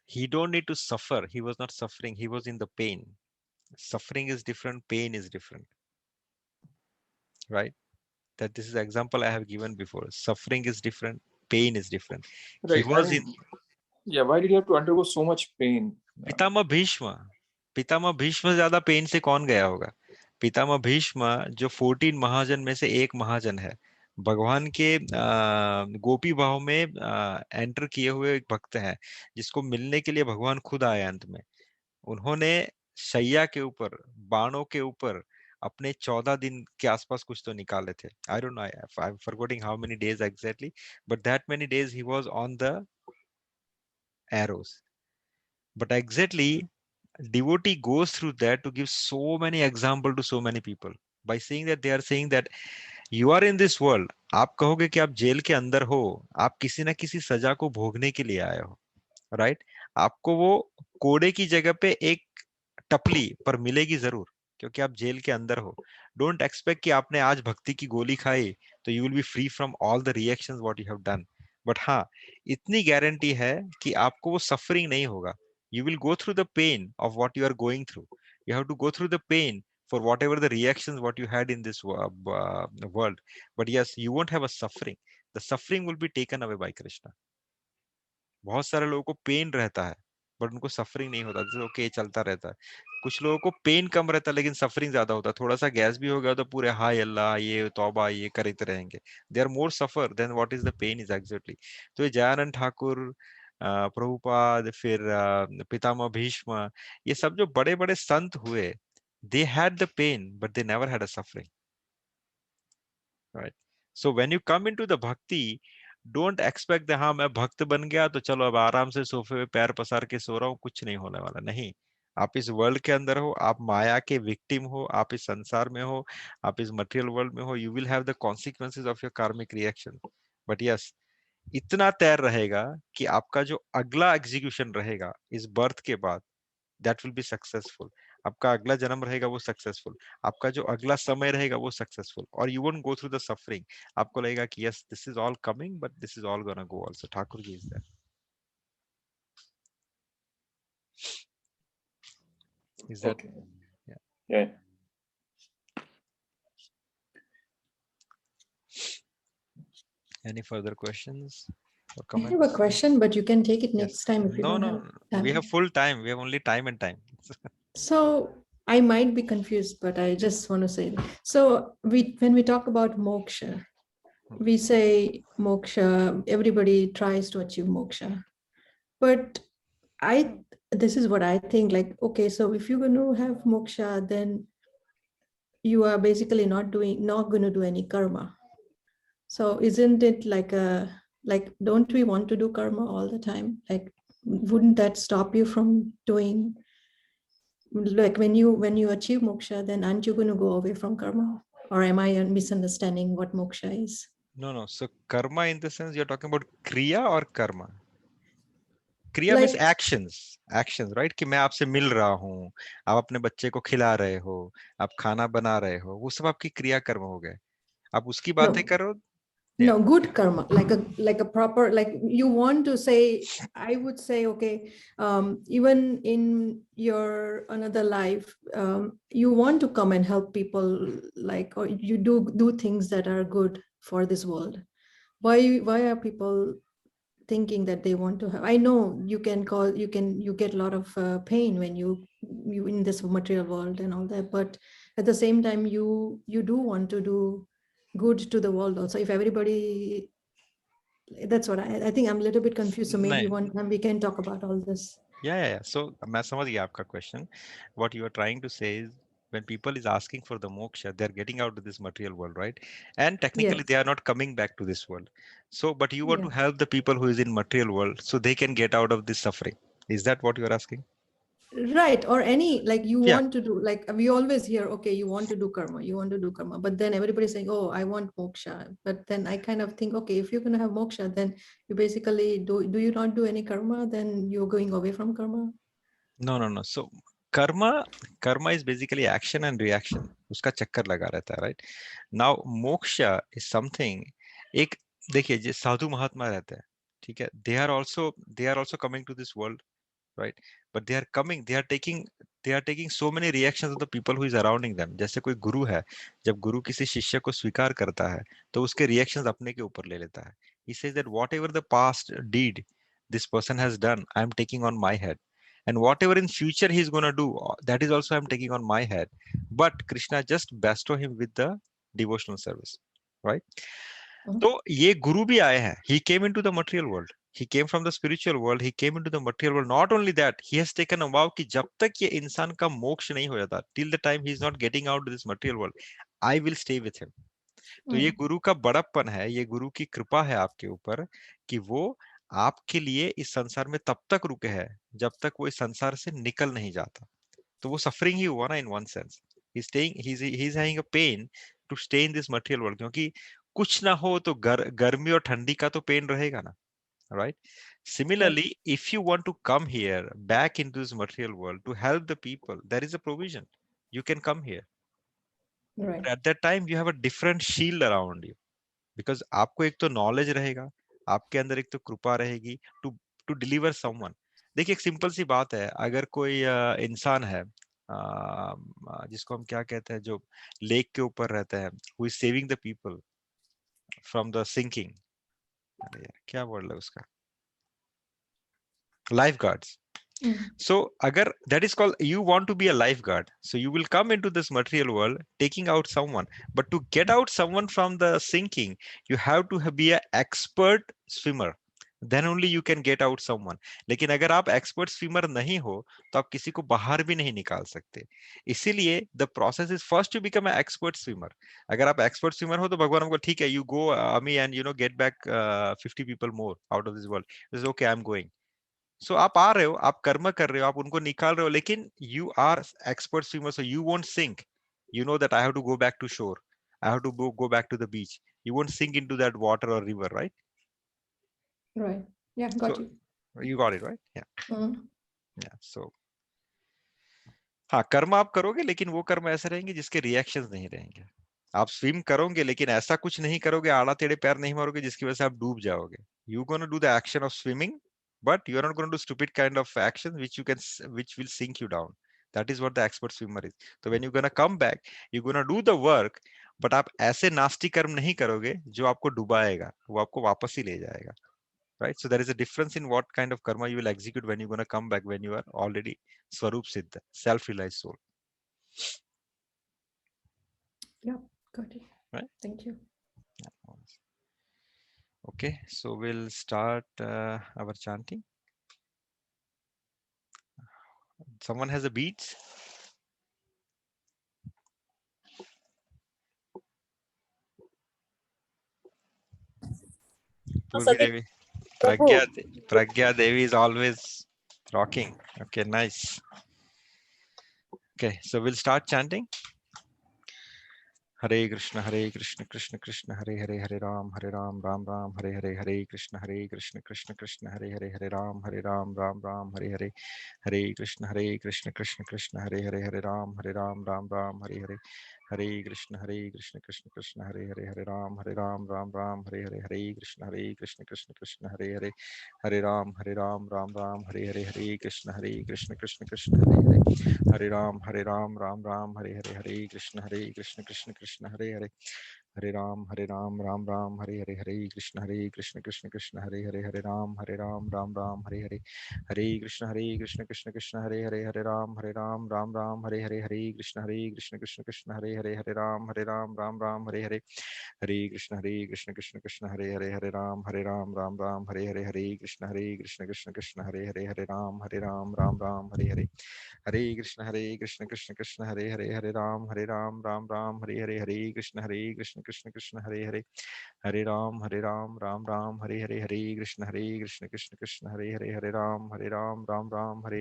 He don't need to suffer. He was not suffering. He was in the pain. Suffering is different. Pain is different. Right? That this is the example I have given before. Suffering is different. Pain is different. He Right. was And, in why did he have to undergo so much pain? पितामह भीष्म ज्यादा pen से कौन गया होगा? पितामह भीष्म जो 14 महाजन में से एक महाजन है, भगवान के गोपी भाव में एंटर किए हुए एक भक्त हैं, जिसको मिलने के लिए भगवान खुद आए अंत में. उन्होंने शैया के ऊपर, बाणों के ऊपर अपने 14 दिन के आसपास कुछ तो निकाले थे. I don't know, I am forgetting how many days exactly, but that many days he was on the arrows. But exactly, devotee goes through that to give so many example to so many people by saying that they are saying that you are in this world. आप कहोगे कि आप jail के अंदर हो, आप किसी ना किसी सजा को भोगने के लिए आए हो, राइट? आपको वो कोड़े की जगह पे एक टपली पर मिलेगी जरूर, क्योंकि आप जेल के अंदर हो. डोंट एक्सपेक्ट कि आपने आज भक्ति की गोली खाई तो you will be free from all the reactions what you have done. But हाँ, इतनी गारंटी है कि आपको वो सफरिंग नहीं होगा. You will go through the pain of what you are going through. You have to go through the pain for whatever the reactions what you had in this world. But yes, you won't have a suffering. The suffering will be taken away by Krishna. बहुत सारे लोगों को pen रहता है, but उनको suffering नहीं होता, जैसे ओके चलता रहता है। कुछ लोगों को पेन कम रहता है लेकिन सफरिंग ज्यादा होता है, थोड़ा सा गैस भी हो गया तो पूरे हाय अल्लाह ये तौबा ये करते रहेंगे, they are more suffer than what is the pain is exactly. तो ये जयानंद ठाकुर, प्रभुपाद, फिर पितामह भीष्म, ये सब जो बड़े बड़े संत हुए, they had the pain but they never had a suffering, right? So when you come into the bhakti, don't expect that हाँ मैं भक्त बन गया तो चलो अब आराम से सोफे पे पैर पसार के सो रहा हूँ, कुछ नहीं होने वाला, नहीं। आप इस वर्ल्ड के अंदर हो, आप माया के विक्टिम हो, आप इस संसार में हो, आप इस मटेरियल वर्ल्ड में हो, you will have the consequences of your कार्मिक रिएक्शन। बट यस, इतना तैर रहेगा कि आपका जो अगला एग्जीक्यूशन रहेगा इस बर्थ के बाद, दैट विल बी सक्सेसफुल। आपका अगला जन्म रहेगा वो सक्सेसफुल, आपका जो अगला समय रहेगा वो सक्सेसफुल, और you won't go through the suffering. आपको लगेगा कि yes this is all coming but this is all gonna go also. Thakur ji is there. Is that Okay. Yeah. Any further questions or I have a comments? question, but you can take it Yes. next time if you No, don't no, have no. We time. have full time. We have only time and time. So I might be confused, but I just want to say, so when we talk about moksha, we say moksha, everybody tries to achieve moksha. But this is what I think, like, okay, so if you're going to have moksha, then you are basically not going to do any karma. So isn't it like don't we want to do karma all the time? Like, wouldn't that stop you from doing, like when you achieve moksha, then aren't you going to go away from karma? Or am I misunderstanding what moksha is? No, no. So karma in the sense you're talking about kriya or karma? क्रिया means Like, actions, actions right, कि मैं आपसे मिल रहा हूँ, आप अपने बच्चे को खिला रहे हो, आप खाना बना रहे हो, वो सब आपकी क्रिया कर्म हो गए, आप उसकी बातें no, करो। no, good karma, like a proper, like you want to say, I would say, okay, even in your another life, you want to come and help people, like, or you do things that are good for this world. Why are people thinking that they want to have, I know you get a lot of pain when you in this material world and all that, but at the same time you do want to do good to the world also. If everybody, that's what I think I'm a little bit confused, so maybe नहीं, one time we can talk about all this. yeah. So मैं समझ गया आपका question. What you are trying to say is when people is asking for the moksha, they are getting out of this material world, right? And technically Yes. they are not coming back to this world. So, but you want Yeah. to help the people who is in material world so they can get out of this suffering. Is that what you are asking? Right, or any, like you Yeah. want to do, like we always hear, okay, you want to do karma, but then everybody's saying, oh, I want moksha. But then I kind of think, okay, if you're going to have moksha, then you basically do you not do any karma, then you're going away from karma? No. So karma is basically action and reaction. उसका चक्कर लगा रहता है, right? Now moksha is something, एक देखिए जो साधु महात्मा रहते हैं, ठीक है, they are also coming to this world, right? But they are taking so many reactions of the people who is surrounding them. जैसे कोई गुरु है, जब गुरु किसी शिष्य को स्वीकार करता है तो उसके reactions अपने के ऊपर ले लेता है. He says that whatever the past deed this person has done, I am taking on my head. And whatever in future he is going to do, that is also I am taking on my head. But Krishna just bestow him with the devotional service, right? तो ये गुरु भी आए हैं. He came into the material world. He came from the spiritual world. He came into the material world. Not only that, he has taken a vow कि जब तक ये इंसान का मोक्ष नहीं हो जाता, till the time he is not getting out of this material world, I will stay with him. तो ये गुरु का बड़प्पन है, ये गुरु की कृपा है आपके ऊपर कि वो आपके लिए इस संसार में तब तक रुके हैं जब तक वो इस संसार से निकल नहीं जाता. तो वो सफरिंग ही हुआ ना in one sense. He's having a pain to stay in this material world, क्योंकि कुछ ना हो तो गर्मी और ठंडी का तो पेन रहेगा ना, right? Similarly, if you want to come here back into this material world to help the people, there is a provision. You can come here. Right. But at that time, you have a different shield around you, because आपको एक तो knowledge रहेगा, आपके अंदर एक तो कृपा रहेगी to deliver someone. देखिए एक सिंपल सी बात है, अगर कोई इंसान है जिसको हम क्या कहते हैं, जो लेक के ऊपर रहता है, who is saving the people from the sinking, अरे यार क्या वर्ड है उसका, life guards, So agar that is called, you want to be a lifeguard, so you will come into this material world taking out someone, but to get out someone from the sinking, you have to be an expert swimmer, then only you can get out someone. लेकिन अगर आप expert swimmer नहीं हो तो आप किसी को बाहर भी नहीं निकाल सकते. इसीलिए the process is first to become an expert swimmer. अगर आप expert swimmer हो तो भगवान हमको ठीक है, you go Ami and get back 50 people more out of this world. This is okay, I'm going. So आप आ रहे हो, आप कर्म कर रहे हो, आप उनको निकाल रहे हो, लेकिन you are expert swimmer, so you won't sink. You know that I have to go back to shore. I have to go back to the beach. You won't sink into that water or river, right? Right. Yeah, got So you. you got it, right? Yeah. Mm. Yeah. So हाँ, कर्म आप करोगे लेकिन वो कर्म ऐसे रहेंगे जिसके रिएक्शंस नहीं रहेंगे. आप स्विम करोगे लेकिन ऐसा कुछ नहीं करोगे, आड़ा टेढ़े पैर नहीं मारोगे जिसकी वजह से आप डूब जाओगे. You gonna do the action of swimming, but you are not going to do stupid kind of actions which will sink you down. That is what the expert swimmer is. So when you're gonna come back, you're gonna do the work, but आप ऐसे nasty कर्म नहीं करोगे जो आपको डुबाएगा, वो आपको वापस ही ले जाएगा. Right? So there is a difference in what kind of karma you will execute when you're going to come back, when you are already Swarup Siddha, self-realized soul. Yeah, got it. Right? Thank you. Okay, so we'll start our chanting. Someone has a beads? Purvi Devi. Pragya Devi is always rocking. Okay, nice. Okay, so we'll start chanting. Hare Krishna, Krishna Krishna, Hare Ram, Ram Ram, Hare Krishna, Krishna Krishna, Hare Ram, Ram Ram, Hare Krishna, Krishna Krishna, Hare Ram, Ram Ram, Hare Krishna, Krishna Krishna, Hare Ram, Ram Ram, Hare Krishna, Krishna Hare Ram, Ram Ram, Hare Krishna, Krishna Hare Ram, Ram Ram, Hare Krishna, Krishna Hare Ram, Ram Ram, Hare Krishna, Krishna Hare Ram, Ram Ram, Hare Krishna, Krishna Hare Ram, Ram Ram, Hare Krishna, Krishna Hare Ram, Ram Ram, Hare Krishna, Krishna Hare Ram, Ram Ram, Hare Krishna, Krishna Hare Ram, Ram Ram, Hare Krishna, Krishna Hare Ram, Ram Ram, Hare Krishna, Krishna Hare Ram, Ram Ram, Hare Krishna, Krishna Hare Ram, Ram Ram, Hare Krishna, Krishna Hare Ram, Ram Ram, Hare Krishna, Krishna Hare Ram, Ram Ram, Hare Krishna, Krishna Hare Ram, Ram Ram, Hare Krishna, Krishna Hare Ram, Ram Ram, Hare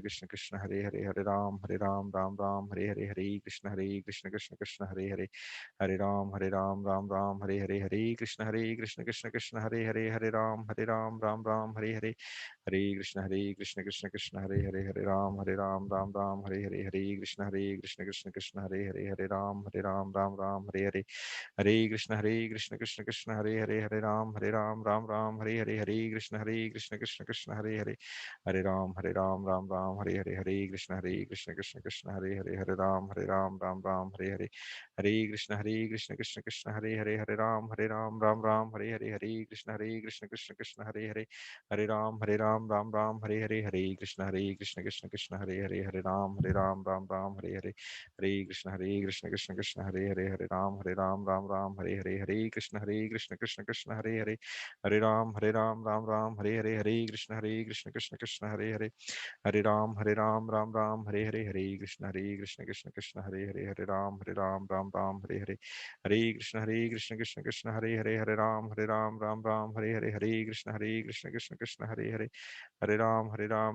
Krishna, Krishna Hare Ram, Ram Hare Krishna, Krishna Hare Ram, Ram Ram, Hare Krishna, Krishna Hare Ram, Ram Ram, Hare Krishna, Krishna Hare Ram, Ram Ram, Hare Krishna, Krishna Hare Ram, Ram Ram, Hare Krishna, Krishna Hare Ram, Ram Ram, Hare Krishna, Krishna Hare Ram, Ram Ram, Hare Krishna, Krishna Hare Ram, Ram Hare Krishna, Krishna Hare Ram, Ram Ram, Hare Krishna, Krishna Hare Ram,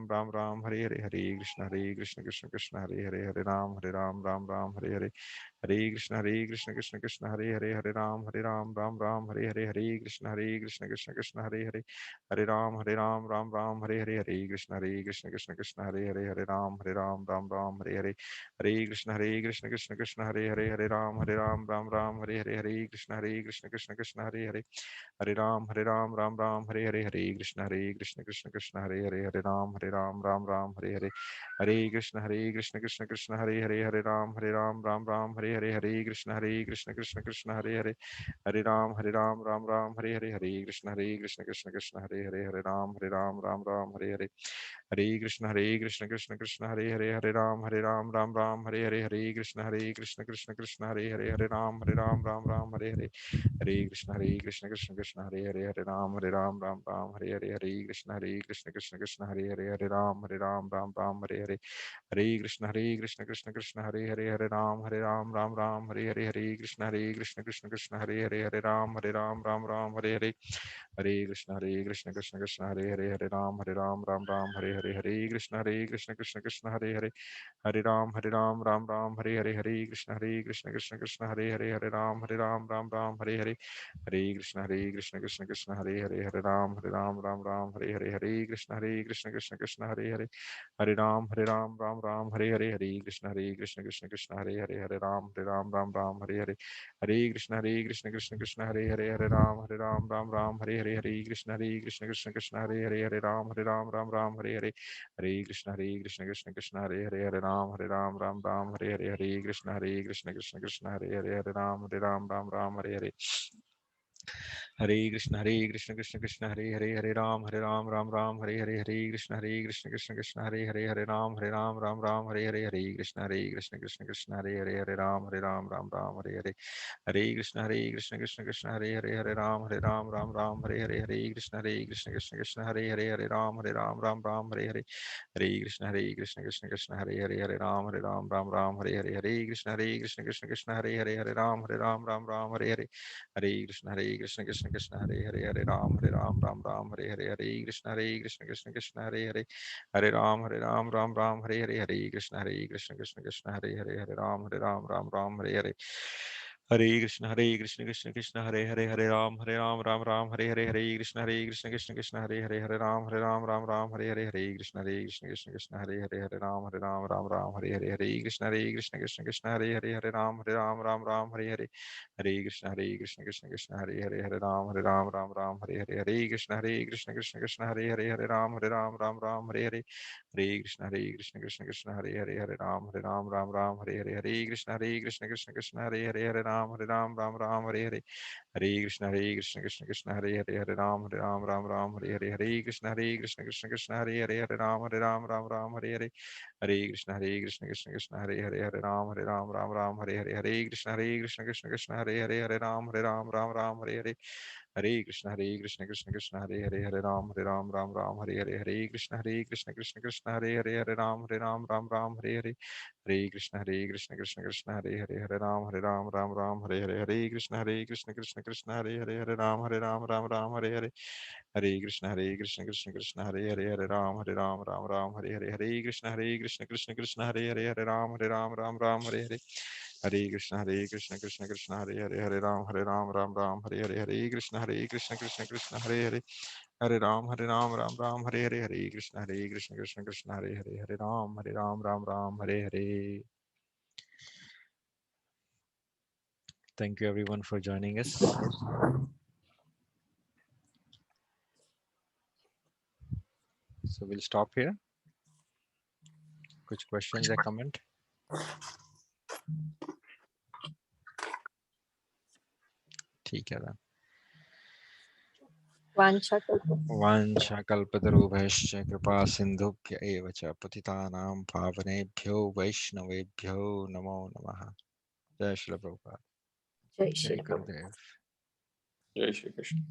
Ram Ram, Hare Krishna, Krishna Hare Ram, Ram Ram, Hare Krishna, Krishna Hare Ram, Ram Ram, Hare Krishna, Krishna Hare Ram, Ram Ram, Hare Krishna, Krishna Hare Ram, Ram Ram, Hare Krishna, Krishna Hare Ram, Ram Ram, Hare Krishna, Krishna Hare Ram, Ram Ram, Hare Krishna, Krishna Hare Ram, Ram Ram, Hare Krishna, Krishna Hare Ram, Ram Ram, Hare Krishna, Krishna Hare Ram, Ram Ram, Hare Krishna, Krishna Hare Ram, Ram Ram, Hare Krishna, Krishna Hare Ram, Ram Ram, Hare Krishna Krishna Krishna Hare Hare, Hare Ram Ram Ram Hare Hare, Hare Krishna Krishna Krishna Hare Hare, Hare Ram Ram Ram Hare Hare, Hare Krishna Krishna Krishna Hare Hare, Hare Ram Ram Ram Hare Hare, Hare Krishna Krishna Krishna Hare Hare, Hare Ram Ram Hare Hare, Hare Krishna Krishna Krishna Hare Hare, Hare Ram Ram Hare Hare, Hare Krishna Krishna Krishna Hare Hare, Hare Ram Ram Hare Hare, Hare Krishna Krishna Krishna Hare Hare, Hare Ram Ram Hare Hare, Hare Krishna Krishna Krishna Hare Hare, Hare Ram Ram Hare Hare, Hare Krishna Krishna Krishna Hare Hare, Hare Ram Hare Hare, Hare Krishna Krishna Krishna Hare Hare, Hare Ram Ram Hare Hare, Hare Krishna Krishna Krishna Hare Hare, Hare Ram Ram Hare Hare, Hare Krishna Krishna Krishna Hare Hare, Hare Ram Ram Hare Hare, Hare Krishna Krishna Krishna Hare Hare, Hare Ram Ram Hare Hare, Hare Krishna Krishna Krishna Hare Hare, Hare Ram Ram Hare Hare, Hare Krishna Krishna Krishna Hare Hare, Hare Ram Ram Hare Hare, Hare Krishna Krishna Krishna Hare Hare, Hare Ram Ram Hare Hare, Hare Krishna Krishna Krishna Hare Hare, Hare Ram Ram Hare Hare, Hare Krishna Krishna Krishna Hare Hare, Hare Ram Ram Hare Hare, Hare Krishna Krishna Krishna Hare Hare, Hare Ram Ram Hare Hare, Hare Krishna Krishna Krishna Hare Hare, Hare Ram Ram Hare Hare, Hare Krishna Krishna Krishna Hare Hare, Hare Ram Ram Hare Hare, Hare Krishna Krishna Krishna Hare Hare, Hare Ram Ram Hare Hare, Hare Krishna Krishna Krishna Hare Hare, Hare Ram Ram Hare Hare, Hare Krishna Krishna Krishna Hare Hare, Hare Ram Ram Hare Hare, Hare Krishna Krishna Krishna Hare Hare, Hare Ram Ram Hare Hare, Hare Krishna Krishna Krishna Hare Hare, Hare Ram Ram Hare Hare, Hare Krishna Krishna Krishna Hare Hare, Hare Ram Ram Hare Hare, Hare Krishna Krishna Krishna Hare Hare, Hare Ram Ram Hare Hare, Hare Krishna Krishna Krishna Hare Hare, Hare Ram Hare Hare, Hare Krishna Krishna Krishna Hare Hare, Hare Ram Hare Hare, Hare Krishna Krishna Krishna Hare Hare, Hare Ram Hare Hare, Hare Krishna Krishna Krishna Hare Hare, Hare Ram Hare Hare, Hare Krishna Krishna Krishna Hare Hare, Hare Ram Hare Hare, Hare Krishna Krishna Krishna Hare Hare, Hare Ram Hare Hare, Hare Krishna Krishna Krishna Hare Hare, Hare Ram Hare Hare, Hare Krishna Krishna Krishna Hare Hare, Hare Ram Hare Hare, Hare Krishna Krishna Krishna Hare Hare, Hare Ram Hare Hare, Hare Krishna Krishna Krishna Hare Hare, Hare Ram Hare Hare, Hare Krishna Krishna Krishna Hare Hare, Hare Ram Hare Hare, Hare Krishna Krishna Krishna Hare Hare, Hare Ram Hare Hare, Hare Krishna Krishna Krishna Hare Hare, Hare Ram Hare Hare, Hare Krishna Krishna Krishna Hare Hare, Hare Ram Hare Hare, Hare Krishna Krishna Krishna Hare Hare, Hare Ram Hare Hare, Hare Krishna Krishna Krishna Hare Hare, Hare Ram Hare Hare, Hare Krishna Krishna Krishna Hare Hare, Hare Ram Hare Hare, Hare Krishna Krishna Krishna Hare Hare, Hare Ram Hare Hare, Hare Krishna Krishna Krishna Hare Hare, Hare Ram Hare Hare, Hare Krishna Krishna Krishna Hare Hare, Hare Ram Hare Hare, Hare Krishna Krishna Hare Hare, Hare Ram Hare Hare. Thank you everyone for joining us. So we'll stop here. कुछ questions या comment? ठीक है then. वाञ्छाकल्पतरुभ्यश्च कृपा सिन्धुभ्य एव च पतितानां पावनेभ्यो वैष्णवेभ्यो नमो नमः. जय श्री प्रभुपाद. जय गुरुदेव. Jai Shri Krishna.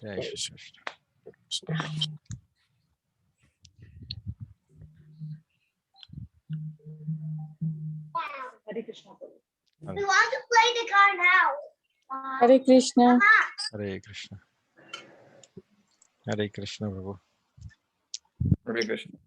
जय Shri Krishna. Hare Krishna. We want to play the car now. Hare Krishna. Hare Krishna. Hare Krishna Prabhu. Hare Krishna.